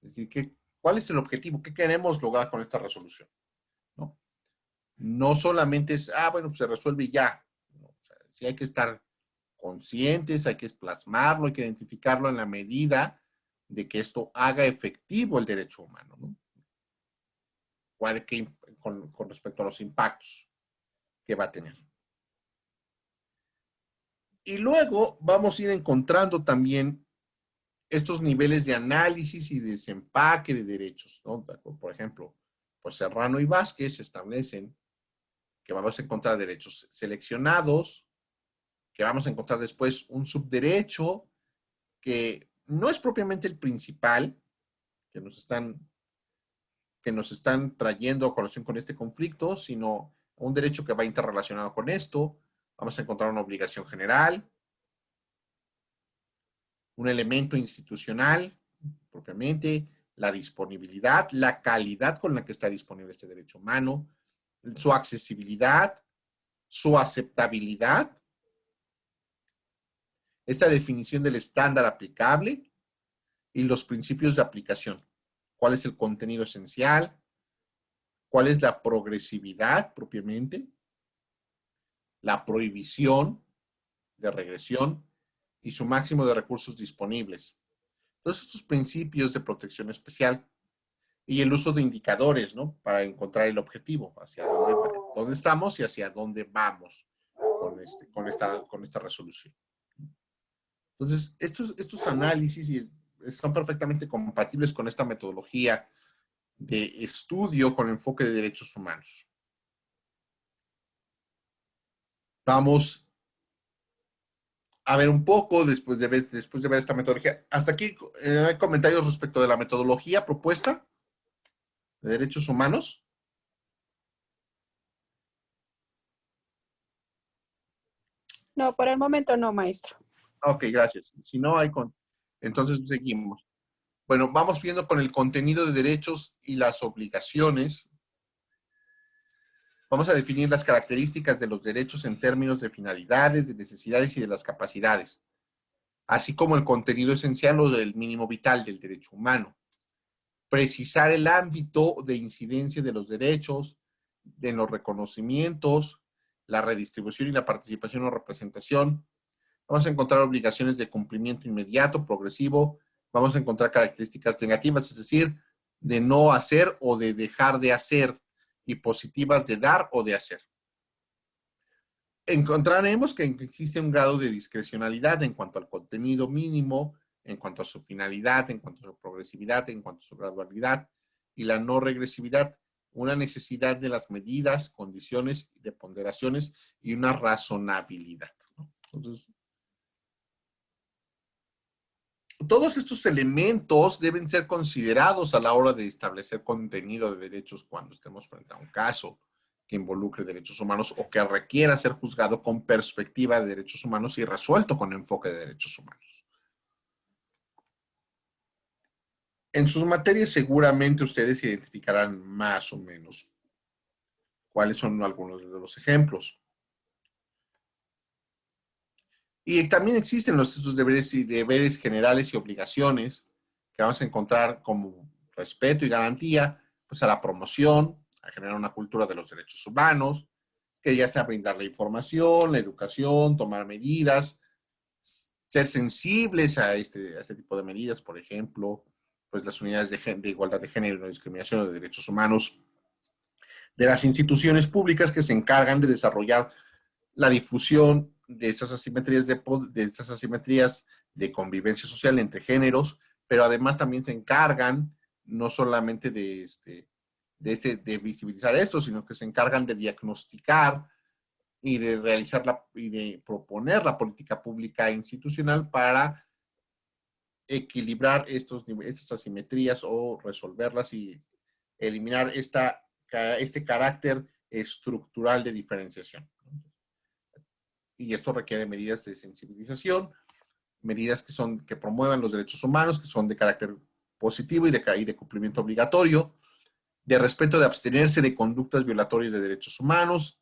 [SPEAKER 3] Es decir, ¿cuál es el objetivo? ¿Qué queremos lograr con esta resolución? No solamente es, bueno, pues se resuelve y ya. No, o sea, sí hay que estar conscientes, hay que plasmarlo, hay que identificarlo en la medida de que esto haga efectivo el derecho humano, ¿no? Con respecto a los impactos que va a tener. Y luego vamos a ir encontrando también estos niveles de análisis y desempaque de derechos, ¿no? Por ejemplo, pues Serrano y Vázquez establecen que vamos a encontrar derechos seleccionados, que vamos a encontrar después un subderecho que no es propiamente el principal que nos están trayendo a colación con este conflicto, sino un derecho que va interrelacionado con esto. Vamos a encontrar una obligación general, un elemento institucional, propiamente, la disponibilidad, la calidad con la que está disponible este derecho humano, su accesibilidad, su aceptabilidad, esta definición del estándar aplicable y los principios de aplicación. ¿Cuál es el contenido esencial? ¿Cuál es la progresividad propiamente? La prohibición de regresión y su máximo de recursos disponibles. Todos estos principios de protección especial y el uso de indicadores, ¿no? Para encontrar el objetivo, hacia dónde estamos y hacia dónde vamos con esta resolución. Entonces, estos análisis son perfectamente compatibles con esta metodología de estudio con enfoque de derechos humanos. Vamos a ver un poco después de ver esta metodología. Hasta aquí hay comentarios respecto de la metodología propuesta de derechos humanos.
[SPEAKER 2] No, por el momento no, maestro.
[SPEAKER 3] Ok, gracias. Si no hay entonces seguimos. Bueno, vamos viendo con el contenido de derechos y las obligaciones. Vamos a definir las características de los derechos en términos de finalidades, de necesidades y de las capacidades, así como el contenido esencial o del mínimo vital del derecho humano. Precisar el ámbito de incidencia de los derechos, de los reconocimientos, la redistribución y la participación o representación. Vamos a encontrar obligaciones de cumplimiento inmediato, progresivo. Vamos a encontrar características negativas, es decir, de no hacer o de dejar de hacer, y positivas de dar o de hacer. Encontraremos que existe un grado de discrecionalidad en cuanto al contenido mínimo, en cuanto a su finalidad, en cuanto a su progresividad, en cuanto a su gradualidad y la no regresividad, una necesidad de las medidas, condiciones de ponderaciones y una razonabilidad, ¿no? Entonces, todos estos elementos deben ser considerados a la hora de establecer contenido de derechos cuando estemos frente a un caso que involucre derechos humanos o que requiera ser juzgado con perspectiva de derechos humanos y resuelto con enfoque de derechos humanos. En sus materias seguramente ustedes identificarán más o menos cuáles son algunos de los ejemplos. Y también existen estos deberes generales y obligaciones que vamos a encontrar como respeto y garantía, pues a la promoción, a generar una cultura de los derechos humanos, que ya sea brindar la información, la educación, tomar medidas, ser sensibles a este tipo de medidas, por ejemplo, pues las unidades de igualdad de género y no discriminación o de derechos humanos, de las instituciones públicas que se encargan de desarrollar la difusión de estas asimetrías de convivencia social entre géneros, pero además también se encargan no solamente de visibilizar esto, sino que se encargan de diagnosticar y de realizar y de proponer la política pública e institucional para equilibrar estas asimetrías o resolverlas y eliminar este carácter estructural de diferenciación. Y esto requiere medidas de sensibilización, medidas que promuevan los derechos humanos, que son de carácter positivo y de cumplimiento obligatorio, de respeto, de abstenerse de conductas violatorias de derechos humanos,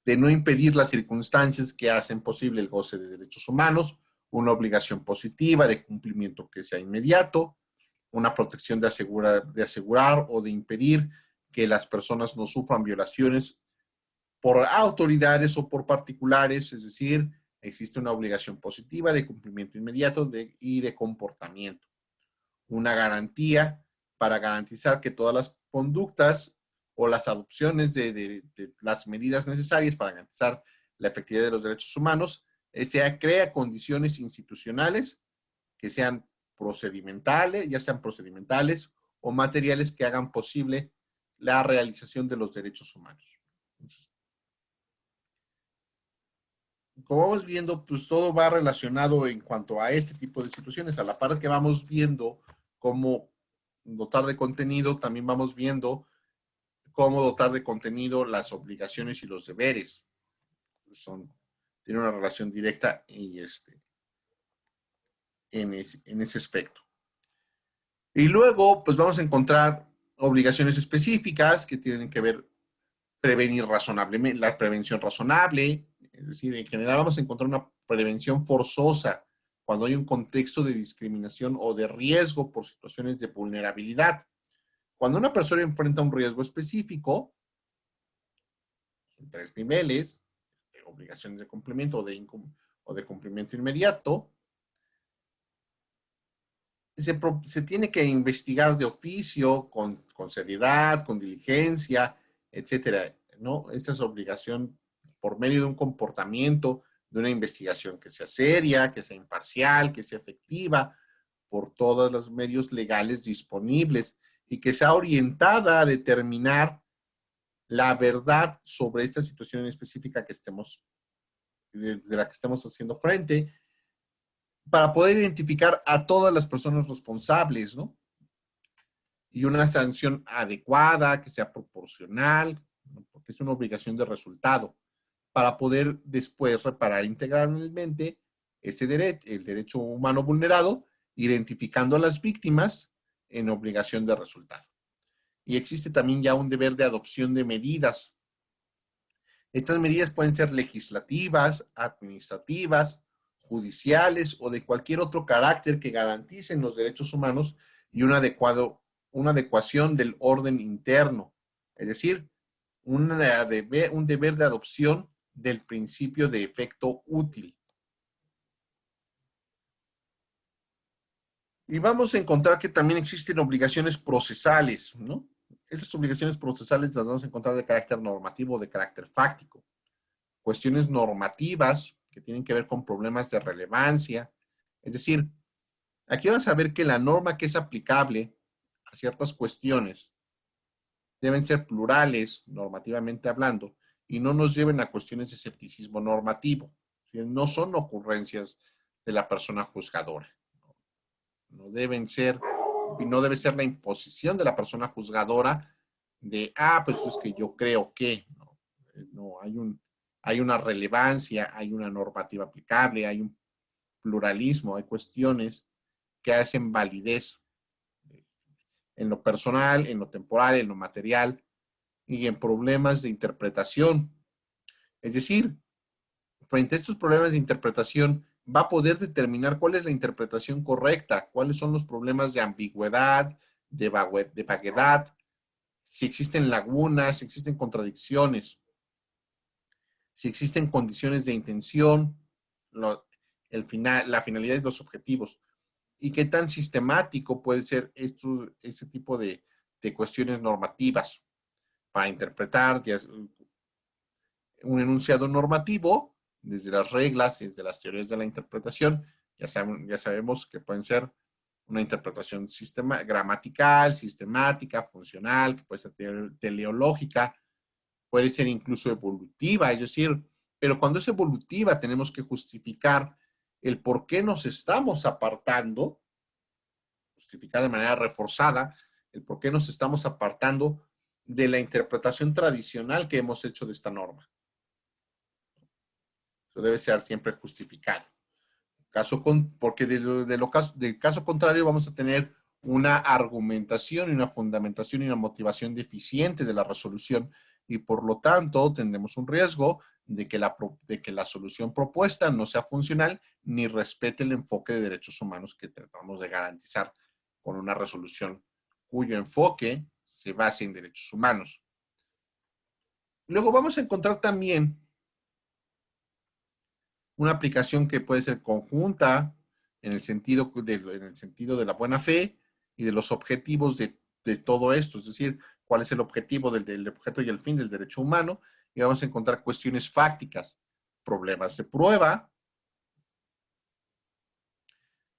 [SPEAKER 3] de no impedir las circunstancias que hacen posible el goce de derechos humanos, una obligación positiva de cumplimiento que sea inmediato, una protección de asegurar o de impedir que las personas no sufran violaciones por autoridades o por particulares, es decir, existe una obligación positiva de cumplimiento inmediato y de comportamiento. Una garantía para garantizar que todas las conductas o las adopciones de las medidas necesarias para garantizar la efectividad de los derechos humanos, crea condiciones institucionales que sean procedimentales, ya sean procedimentales o materiales que hagan posible la realización de los derechos humanos. Entonces, como vamos viendo, pues todo va relacionado en cuanto a este tipo de situaciones. A la par que vamos viendo cómo dotar de contenido, también vamos viendo cómo dotar de contenido las obligaciones y los deberes. Tiene una relación directa y en ese aspecto. Y luego, pues vamos a encontrar obligaciones específicas que tienen que ver prevenir razonablemente, la prevención razonable. Es decir, en general vamos a encontrar una prevención forzosa cuando hay un contexto de discriminación o de riesgo por situaciones de vulnerabilidad. Cuando una persona enfrenta un riesgo específico, en 3 niveles, de obligaciones de cumplimiento o de cumplimiento inmediato, se tiene que investigar de oficio, con seriedad, con diligencia, etcétera, ¿no? Esta es obligación por medio de un comportamiento, de una investigación que sea seria, que sea imparcial, que sea efectiva, por todos los medios legales disponibles y que sea orientada a determinar la verdad sobre esta situación específica de la que estemos haciendo frente, para poder identificar a todas las personas responsables, ¿no? Y una sanción adecuada, que sea proporcional, ¿no? Porque es una obligación de resultado, para poder después reparar integralmente el derecho humano vulnerado, identificando a las víctimas en obligación de resultado. Y existe también ya un deber de adopción de medidas. Estas medidas pueden ser legislativas, administrativas, judiciales o de cualquier otro carácter que garanticen los derechos humanos y una adecuación del orden interno. Es decir, un deber de adopción del principio de efecto útil. Y vamos a encontrar que también existen obligaciones procesales, ¿no? Estas obligaciones procesales las vamos a encontrar de carácter normativo, de carácter fáctico. Cuestiones normativas que tienen que ver con problemas de relevancia. Es decir, aquí vamos a ver que la norma que es aplicable a ciertas cuestiones deben ser plurales, normativamente hablando, y no nos lleven a cuestiones de escepticismo normativo. No son ocurrencias de la persona juzgadora. No debe ser la imposición de la persona juzgadora de, pues es que yo creo que, no, hay una relevancia, hay una normativa aplicable, hay un pluralismo, hay cuestiones que hacen validez en lo personal, en lo temporal, en lo material y en problemas de interpretación. Es decir, frente a estos problemas de interpretación, va a poder determinar cuál es la interpretación correcta, cuáles son los problemas de ambigüedad, de vaguedad, si existen lagunas, si existen contradicciones, si existen condiciones de intención, la finalidad y los objetivos, y qué tan sistemático puede ser ese tipo de cuestiones normativas para interpretar un enunciado normativo desde las reglas, desde las teorías de la interpretación. Ya sabemos que pueden ser una interpretación gramatical, sistemática, funcional, que puede ser teleológica, puede ser incluso evolutiva, es decir, pero cuando es evolutiva tenemos que justificar el por qué nos estamos apartando, justificar de manera reforzada el por qué nos estamos apartando de la interpretación tradicional que hemos hecho de esta norma. Eso debe ser siempre justificado. Porque del caso contrario vamos a tener una argumentación y una fundamentación y una motivación deficiente de la resolución y por lo tanto tendremos un riesgo de que la solución propuesta no sea funcional ni respete el enfoque de derechos humanos que tratamos de garantizar con una resolución cuyo enfoque se base en derechos humanos. Luego vamos a encontrar también una aplicación que puede ser conjunta en el sentido de la buena fe y de los objetivos de todo esto, es decir, cuál es el objetivo del objeto y el fin del derecho humano, y vamos a encontrar cuestiones fácticas, problemas de prueba,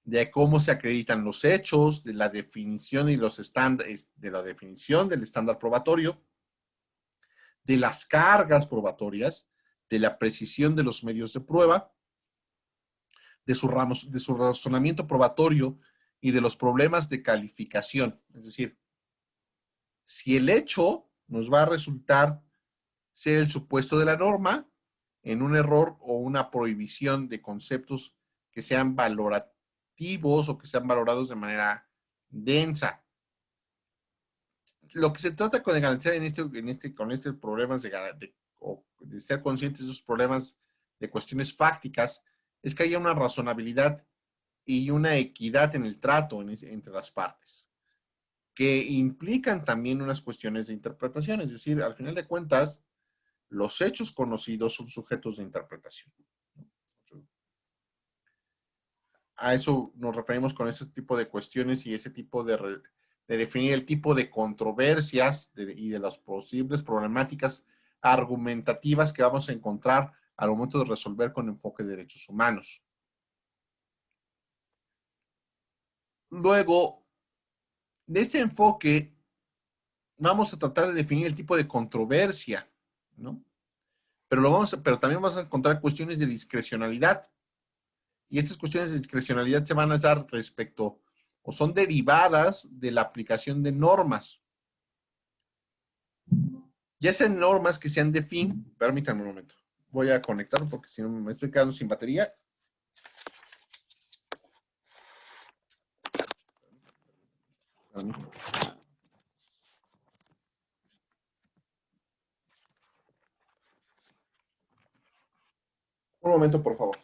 [SPEAKER 3] de cómo se acreditan los hechos, de la definición y los estándares, de la definición del estándar probatorio, de las cargas probatorias, de la precisión de los medios de prueba, de su razonamiento probatorio y de los problemas de calificación. Es decir, si el hecho nos va a resultar ser el supuesto de la norma en un error o una prohibición de conceptos que sean valorativos o que sean valorados de manera densa. Lo que se trata con garantizar con estos problemas de ser conscientes de esos problemas de cuestiones fácticas es que haya una razonabilidad y una equidad en el trato entre las partes, que implican también unas cuestiones de interpretación, es decir, al final de cuentas, los hechos conocidos son sujetos de interpretación. A eso nos referimos con ese tipo de cuestiones y ese tipo de definir el tipo de controversias y de las posibles problemáticas argumentativas que vamos a encontrar al momento de resolver con enfoque de derechos humanos. Luego, de este enfoque, vamos a tratar de definir el tipo de controversia, ¿no? Pero también vamos a encontrar cuestiones de discrecionalidad Y estas cuestiones de discrecionalidad se van a dar respecto, o son derivadas de la aplicación de normas. Ya sean normas que sean de fin, permítanme un momento. Voy a conectarlo porque si no me estoy quedando sin batería. Un momento, por favor.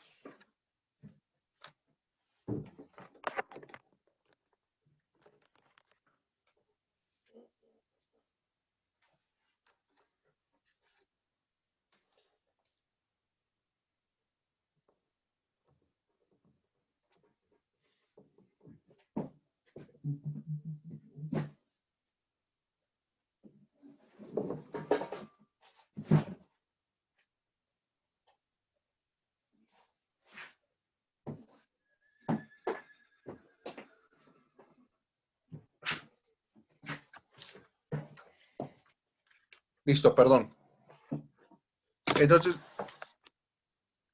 [SPEAKER 3] Listo, perdón. Entonces,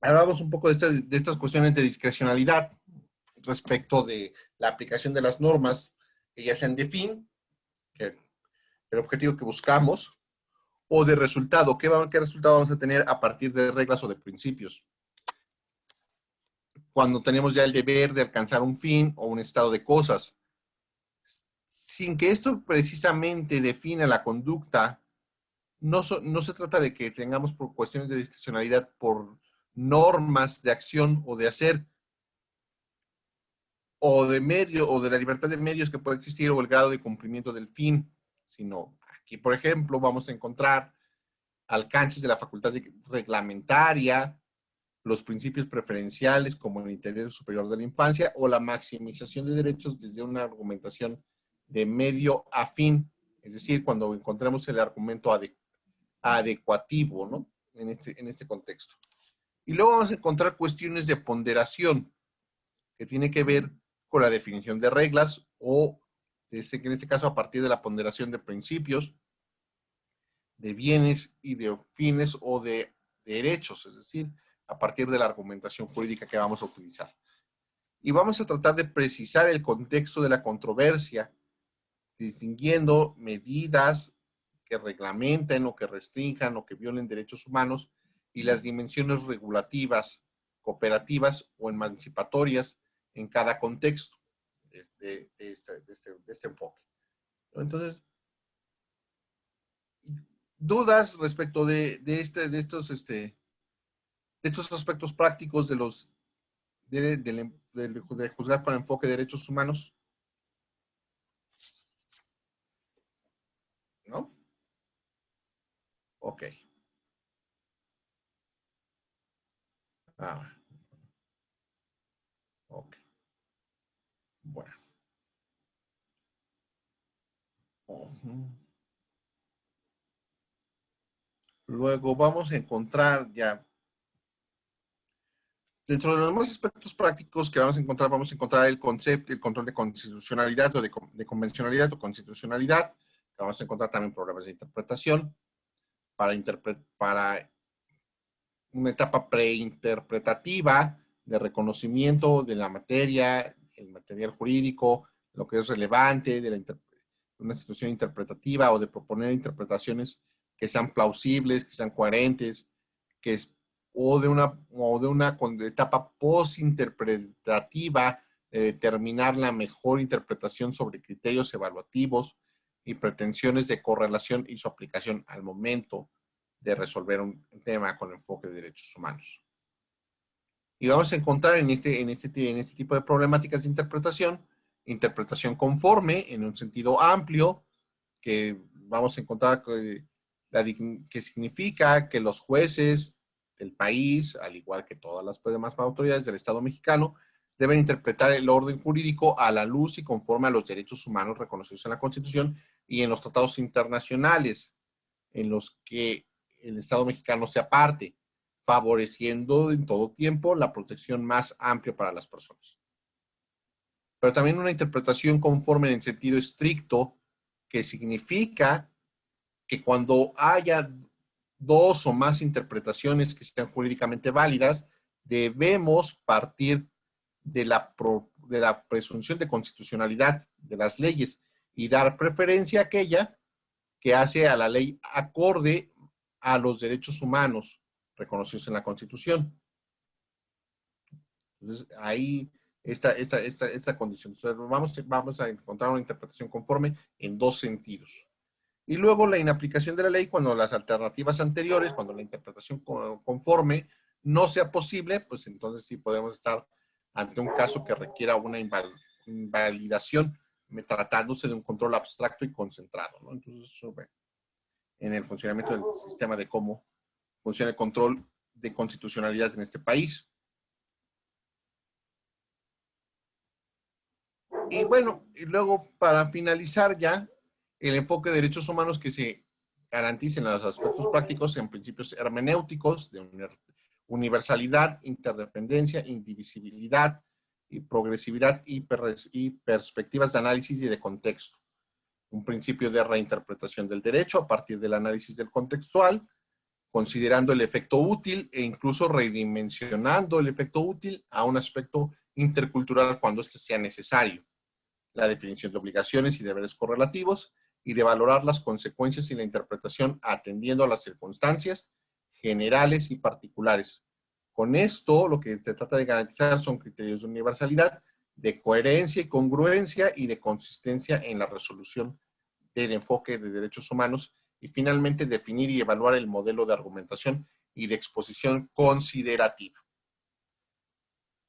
[SPEAKER 3] hablamos un poco de estas cuestiones de discrecionalidad respecto de la aplicación de las normas, que ya sean de fin, que el objetivo que buscamos, o de resultado, qué resultado vamos a tener a partir de reglas o de principios. Cuando tenemos ya el deber de alcanzar un fin o un estado de cosas, sin que esto precisamente defina la conducta, no se trata de que tengamos por cuestiones de discrecionalidad por normas de acción o de hacer, o de medio, o de la libertad de medios que puede existir, o el grado de cumplimiento del fin, sino aquí, por ejemplo, vamos a encontrar alcances de la facultad reglamentaria, los principios preferenciales como el interés superior de la infancia, o la maximización de derechos desde una argumentación de medio a fin, es decir, cuando encontremos el argumento adecuativo, ¿no? En este contexto. Y luego vamos a encontrar cuestiones de ponderación, que tiene que ver con la definición de reglas, o en este caso a partir de la ponderación de principios, de bienes y de fines o de derechos, es decir, a partir de la argumentación jurídica que vamos a utilizar. Y vamos a tratar de precisar el contexto de la controversia, distinguiendo medidas que reglamenten o que restrinjan o que violen derechos humanos y las dimensiones regulativas, cooperativas o emancipatorias en cada contexto de este enfoque. Entonces, dudas respecto de estos aspectos prácticos de juzgar con enfoque de derechos humanos, ¿no? Ok. Ok. Bueno. Luego vamos a encontrar ya, dentro de los demás aspectos prácticos que vamos a encontrar el concepto, el control de constitucionalidad o de convencionalidad o constitucionalidad. Vamos a encontrar también problemas de interpretación para una etapa preinterpretativa de reconocimiento de la materia, el material jurídico, lo que es relevante, de una situación interpretativa o de proponer interpretaciones que sean plausibles, que sean coherentes, o de una etapa postinterpretativa de determinar la mejor interpretación sobre criterios evaluativos y pretensiones de correlación y su aplicación al momento de resolver un tema con enfoque de derechos humanos. Y vamos a encontrar en este tipo de problemáticas de interpretación conforme en un sentido amplio, que vamos a encontrar que significa que los jueces del país, al igual que todas las demás autoridades del Estado mexicano, deben interpretar el orden jurídico a la luz y conforme a los derechos humanos reconocidos en la Constitución y en los tratados internacionales en los que el Estado mexicano sea parte, favoreciendo en todo tiempo la protección más amplia para las personas. Pero también una interpretación conforme en el sentido estricto, que significa que cuando haya dos o más interpretaciones que sean jurídicamente válidas, debemos partir de la presunción de constitucionalidad de las leyes y dar preferencia a aquella que hace a la ley acorde a los derechos humanos reconocidos en la Constitución. Entonces, ahí esta condición. Entonces, vamos a encontrar una interpretación conforme en dos sentidos. Y luego la inaplicación de la ley cuando las alternativas anteriores, cuando la interpretación conforme no sea posible, pues entonces sí podemos estar ante un caso que requiera una invalidación, tratándose de un control abstracto y concentrado, ¿no? Entonces, eso, bueno, en el funcionamiento del sistema de cómo funciona el control de constitucionalidad en este país. Y bueno, y luego para finalizar ya, el enfoque de derechos humanos que se garanticen los aspectos prácticos en principios hermenéuticos de universalidad, interdependencia, indivisibilidad, y progresividad y perspectivas de análisis y de contexto. Un principio de reinterpretación del derecho a partir del análisis del contextual, considerando el efecto útil e incluso redimensionando el efecto útil a un aspecto intercultural cuando este sea necesario. La definición de obligaciones y deberes correlativos y de valorar las consecuencias y la interpretación atendiendo a las circunstancias generales y particulares. Con esto, lo que se trata de garantizar son criterios de universalidad, de coherencia y congruencia y de consistencia en la resolución del enfoque de derechos humanos y finalmente definir y evaluar el modelo de argumentación y de exposición considerativa.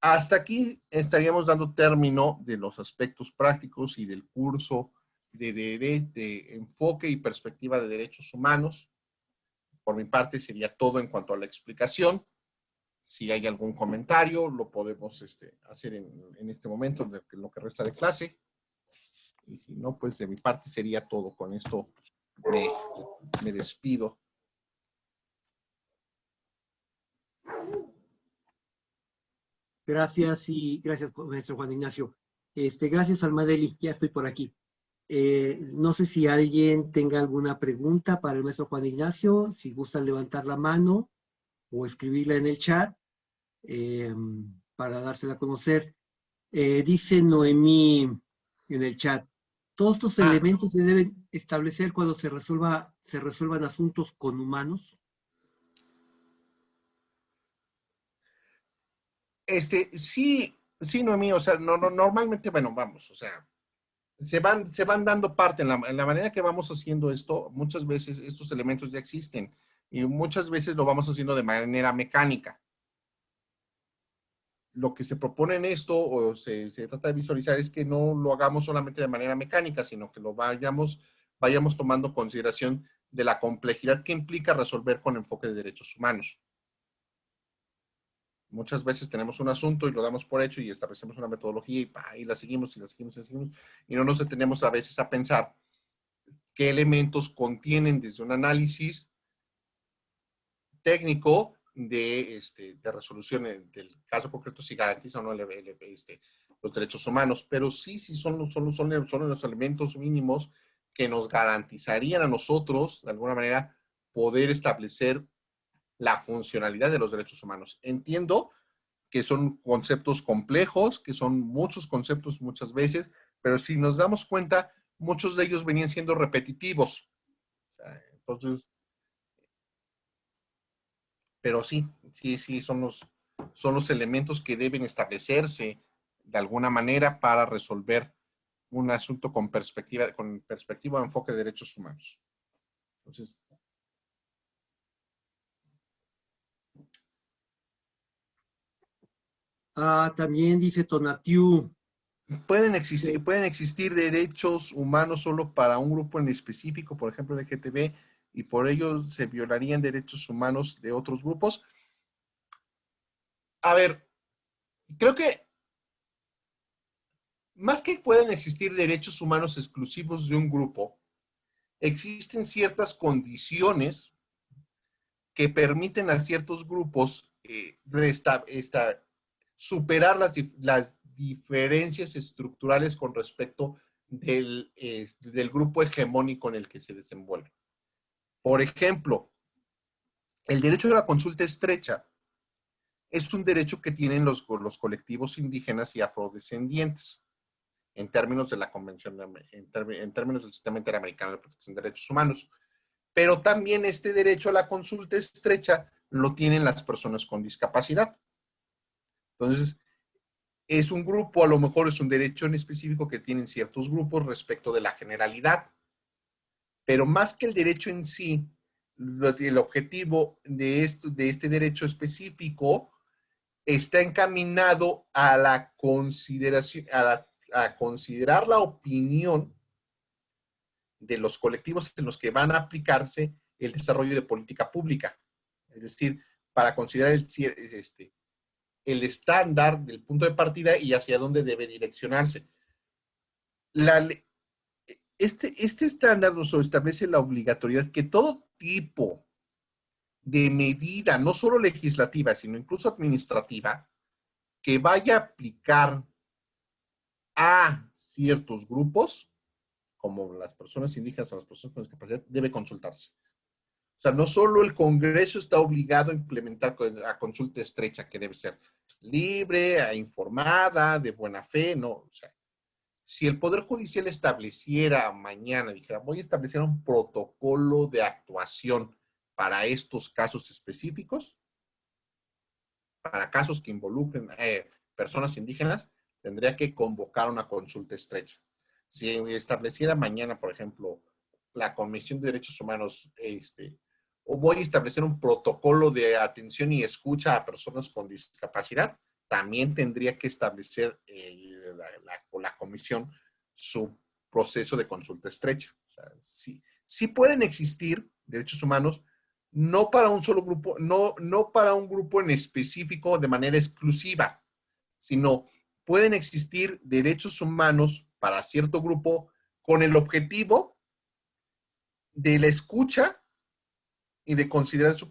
[SPEAKER 3] Hasta aquí estaríamos dando término de los aspectos prácticos y del curso de enfoque y perspectiva de derechos humanos. Por mi parte sería todo en cuanto a la explicación. Si hay algún comentario, lo podemos hacer en este momento, en lo que resta de clase. Y si no, pues de mi parte sería todo. Con esto me despido.
[SPEAKER 1] Gracias y gracias, maestro Juan Ignacio. Gracias, Almadeli, ya estoy por aquí. No sé si alguien tenga alguna pregunta para el maestro Juan Ignacio, si gustan levantar la mano o escribirla en el chat para dársela a conocer. Dice Noemí en el chat, todos estos elementos se deben establecer cuando se resuelvan asuntos con humanos.
[SPEAKER 3] Sí, Noemí, o sea, normalmente, bueno, vamos, o sea, se van dando parte en la manera que vamos haciendo esto. Muchas veces estos elementos ya existen y muchas veces lo vamos haciendo de manera mecánica. Lo que se propone en esto o se trata de visualizar es que no lo hagamos solamente de manera mecánica, sino que lo vayamos tomando consideración de la complejidad que implica resolver con enfoque de derechos humanos. Muchas veces tenemos un asunto y lo damos por hecho y establecemos una metodología y la seguimos y la seguimos y la seguimos y no nos detenemos a veces a pensar qué elementos contienen desde un análisis técnico de resolución del caso concreto si garantiza o no los derechos humanos, pero sí son los elementos mínimos que nos garantizarían a nosotros, de alguna manera, poder establecer la funcionalidad de los derechos humanos. Entiendo que son conceptos complejos, que son muchos conceptos muchas veces, pero si nos damos cuenta, muchos de ellos venían siendo repetitivos. Entonces, pero sí, son los elementos que deben establecerse de alguna manera para resolver un asunto con perspectiva de enfoque de derechos humanos. Entonces,
[SPEAKER 1] también dice Tonatiu.
[SPEAKER 3] pueden existir derechos humanos solo para un grupo en específico, por ejemplo, el LGTB, y por ello se violarían derechos humanos de otros grupos. A ver, creo que más que pueden existir derechos humanos exclusivos de un grupo, existen ciertas condiciones que permiten a ciertos grupos superar las diferencias estructurales con respecto del grupo hegemónico en el que se desenvuelve. Por ejemplo, el derecho a la consulta estrecha es un derecho que tienen los colectivos indígenas y afrodescendientes en términos de la Convención, en términos del Sistema Interamericano de Protección de Derechos Humanos. Pero también este derecho a la consulta estrecha lo tienen las personas con discapacidad. Entonces, es un grupo, a lo mejor es un derecho en específico que tienen ciertos grupos respecto de la generalidad. Pero más que el derecho en sí, el objetivo de este derecho específico está encaminado a la consideración, a considerar la opinión de los colectivos en los que van a aplicarse el desarrollo de política pública. Es decir, para considerar el estándar del punto de partida y hacia dónde debe direccionarse. Este estándar nos establece la obligatoriedad que todo tipo de medida, no solo legislativa, sino incluso administrativa, que vaya a aplicar a ciertos grupos, como las personas indígenas o las personas con discapacidad, debe consultarse. O sea, no solo el Congreso está obligado a implementar la consulta estrecha, que debe ser libre, informada, de buena fe, no. O sea, si el Poder Judicial estableciera mañana, dijera, voy a establecer un protocolo de actuación para estos casos específicos, para casos que involucren personas indígenas, tendría que convocar una consulta estrecha. Si estableciera mañana, por ejemplo, la Comisión de Derechos Humanos, o voy a establecer un protocolo de atención y escucha a personas con discapacidad, también tendría que establecer la comisión su proceso de consulta estrecha. O sea, sí pueden existir derechos humanos, no para un solo grupo, no para un grupo en específico de manera exclusiva, sino pueden existir derechos humanos para cierto grupo con el objetivo de la escucha y de considerar su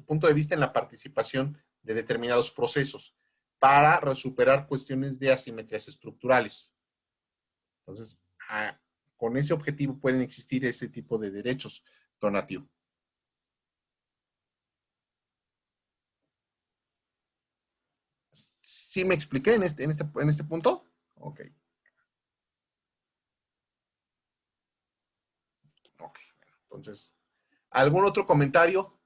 [SPEAKER 3] punto de vista en la participación de determinados procesos para superar cuestiones de asimetrías estructurales. Entonces, con ese objetivo pueden existir ese tipo de derechos, Donatio. ¿Sí me expliqué en este punto? Ok. Ok, entonces, ¿algún otro comentario?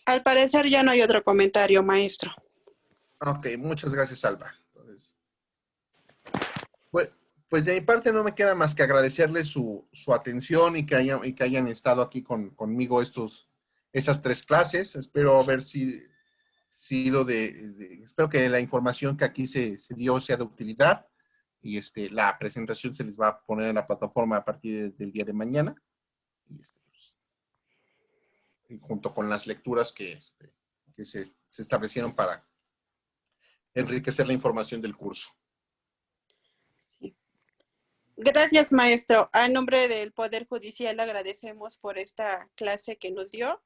[SPEAKER 2] Al parecer ya no hay otro comentario, maestro.
[SPEAKER 3] Ok, muchas gracias, Alba. Entonces, pues de mi parte no me queda más que agradecerles su atención y que hayan estado aquí conmigo esas 3 clases. Espero haber sido espero que la información que aquí se dio sea de utilidad y la presentación se les va a poner en la plataforma a partir del día de mañana y junto con las lecturas que se establecieron para enriquecer la información del curso.
[SPEAKER 2] Sí. Gracias, maestro. A nombre del Poder Judicial agradecemos por esta clase que nos dio,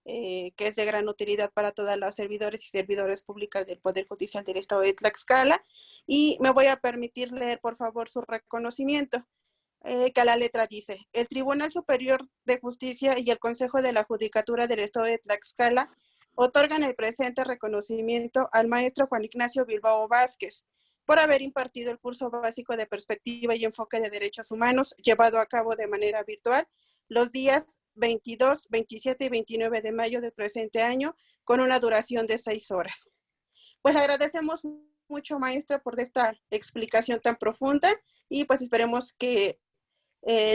[SPEAKER 2] que es de gran utilidad para todos los servidores y servidoras públicas del Poder Judicial del Estado de Tlaxcala. Y me voy a permitir leer, por favor, su reconocimiento, que a la letra dice: el Tribunal Superior de Justicia y el Consejo de la Judicatura del Estado de Tlaxcala otorgan el presente reconocimiento al maestro Juan Ignacio Bilbao Vázquez por haber impartido el curso básico de perspectiva y enfoque de derechos humanos llevado a cabo de manera virtual los días 22, 27 y 29 de mayo del presente año, con una duración de 6 horas. Pues agradecemos mucho, maestra, por esta explicación tan profunda y pues esperemos que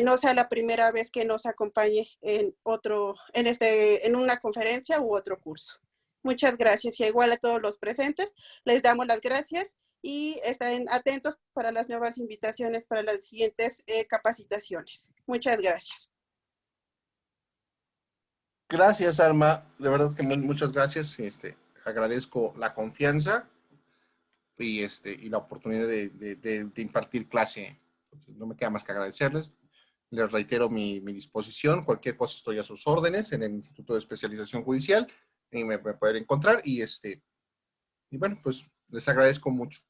[SPEAKER 2] no sea la primera vez que nos acompañe en una conferencia u otro curso. Muchas gracias, y igual a todos los presentes, les damos las gracias y estén atentos para las nuevas invitaciones para las siguientes capacitaciones. Muchas gracias.
[SPEAKER 3] Gracias, Alma. De verdad que muchas gracias. Agradezco la confianza y la oportunidad de impartir clase. Entonces, no me queda más que agradecerles. Les reitero mi disposición. Cualquier cosa estoy a sus órdenes en el Instituto de Especialización Judicial y me pueden encontrar. Y bueno, pues les agradezco mucho.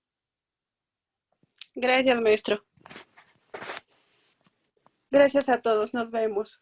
[SPEAKER 2] Gracias, maestro. Gracias a todos. Nos vemos.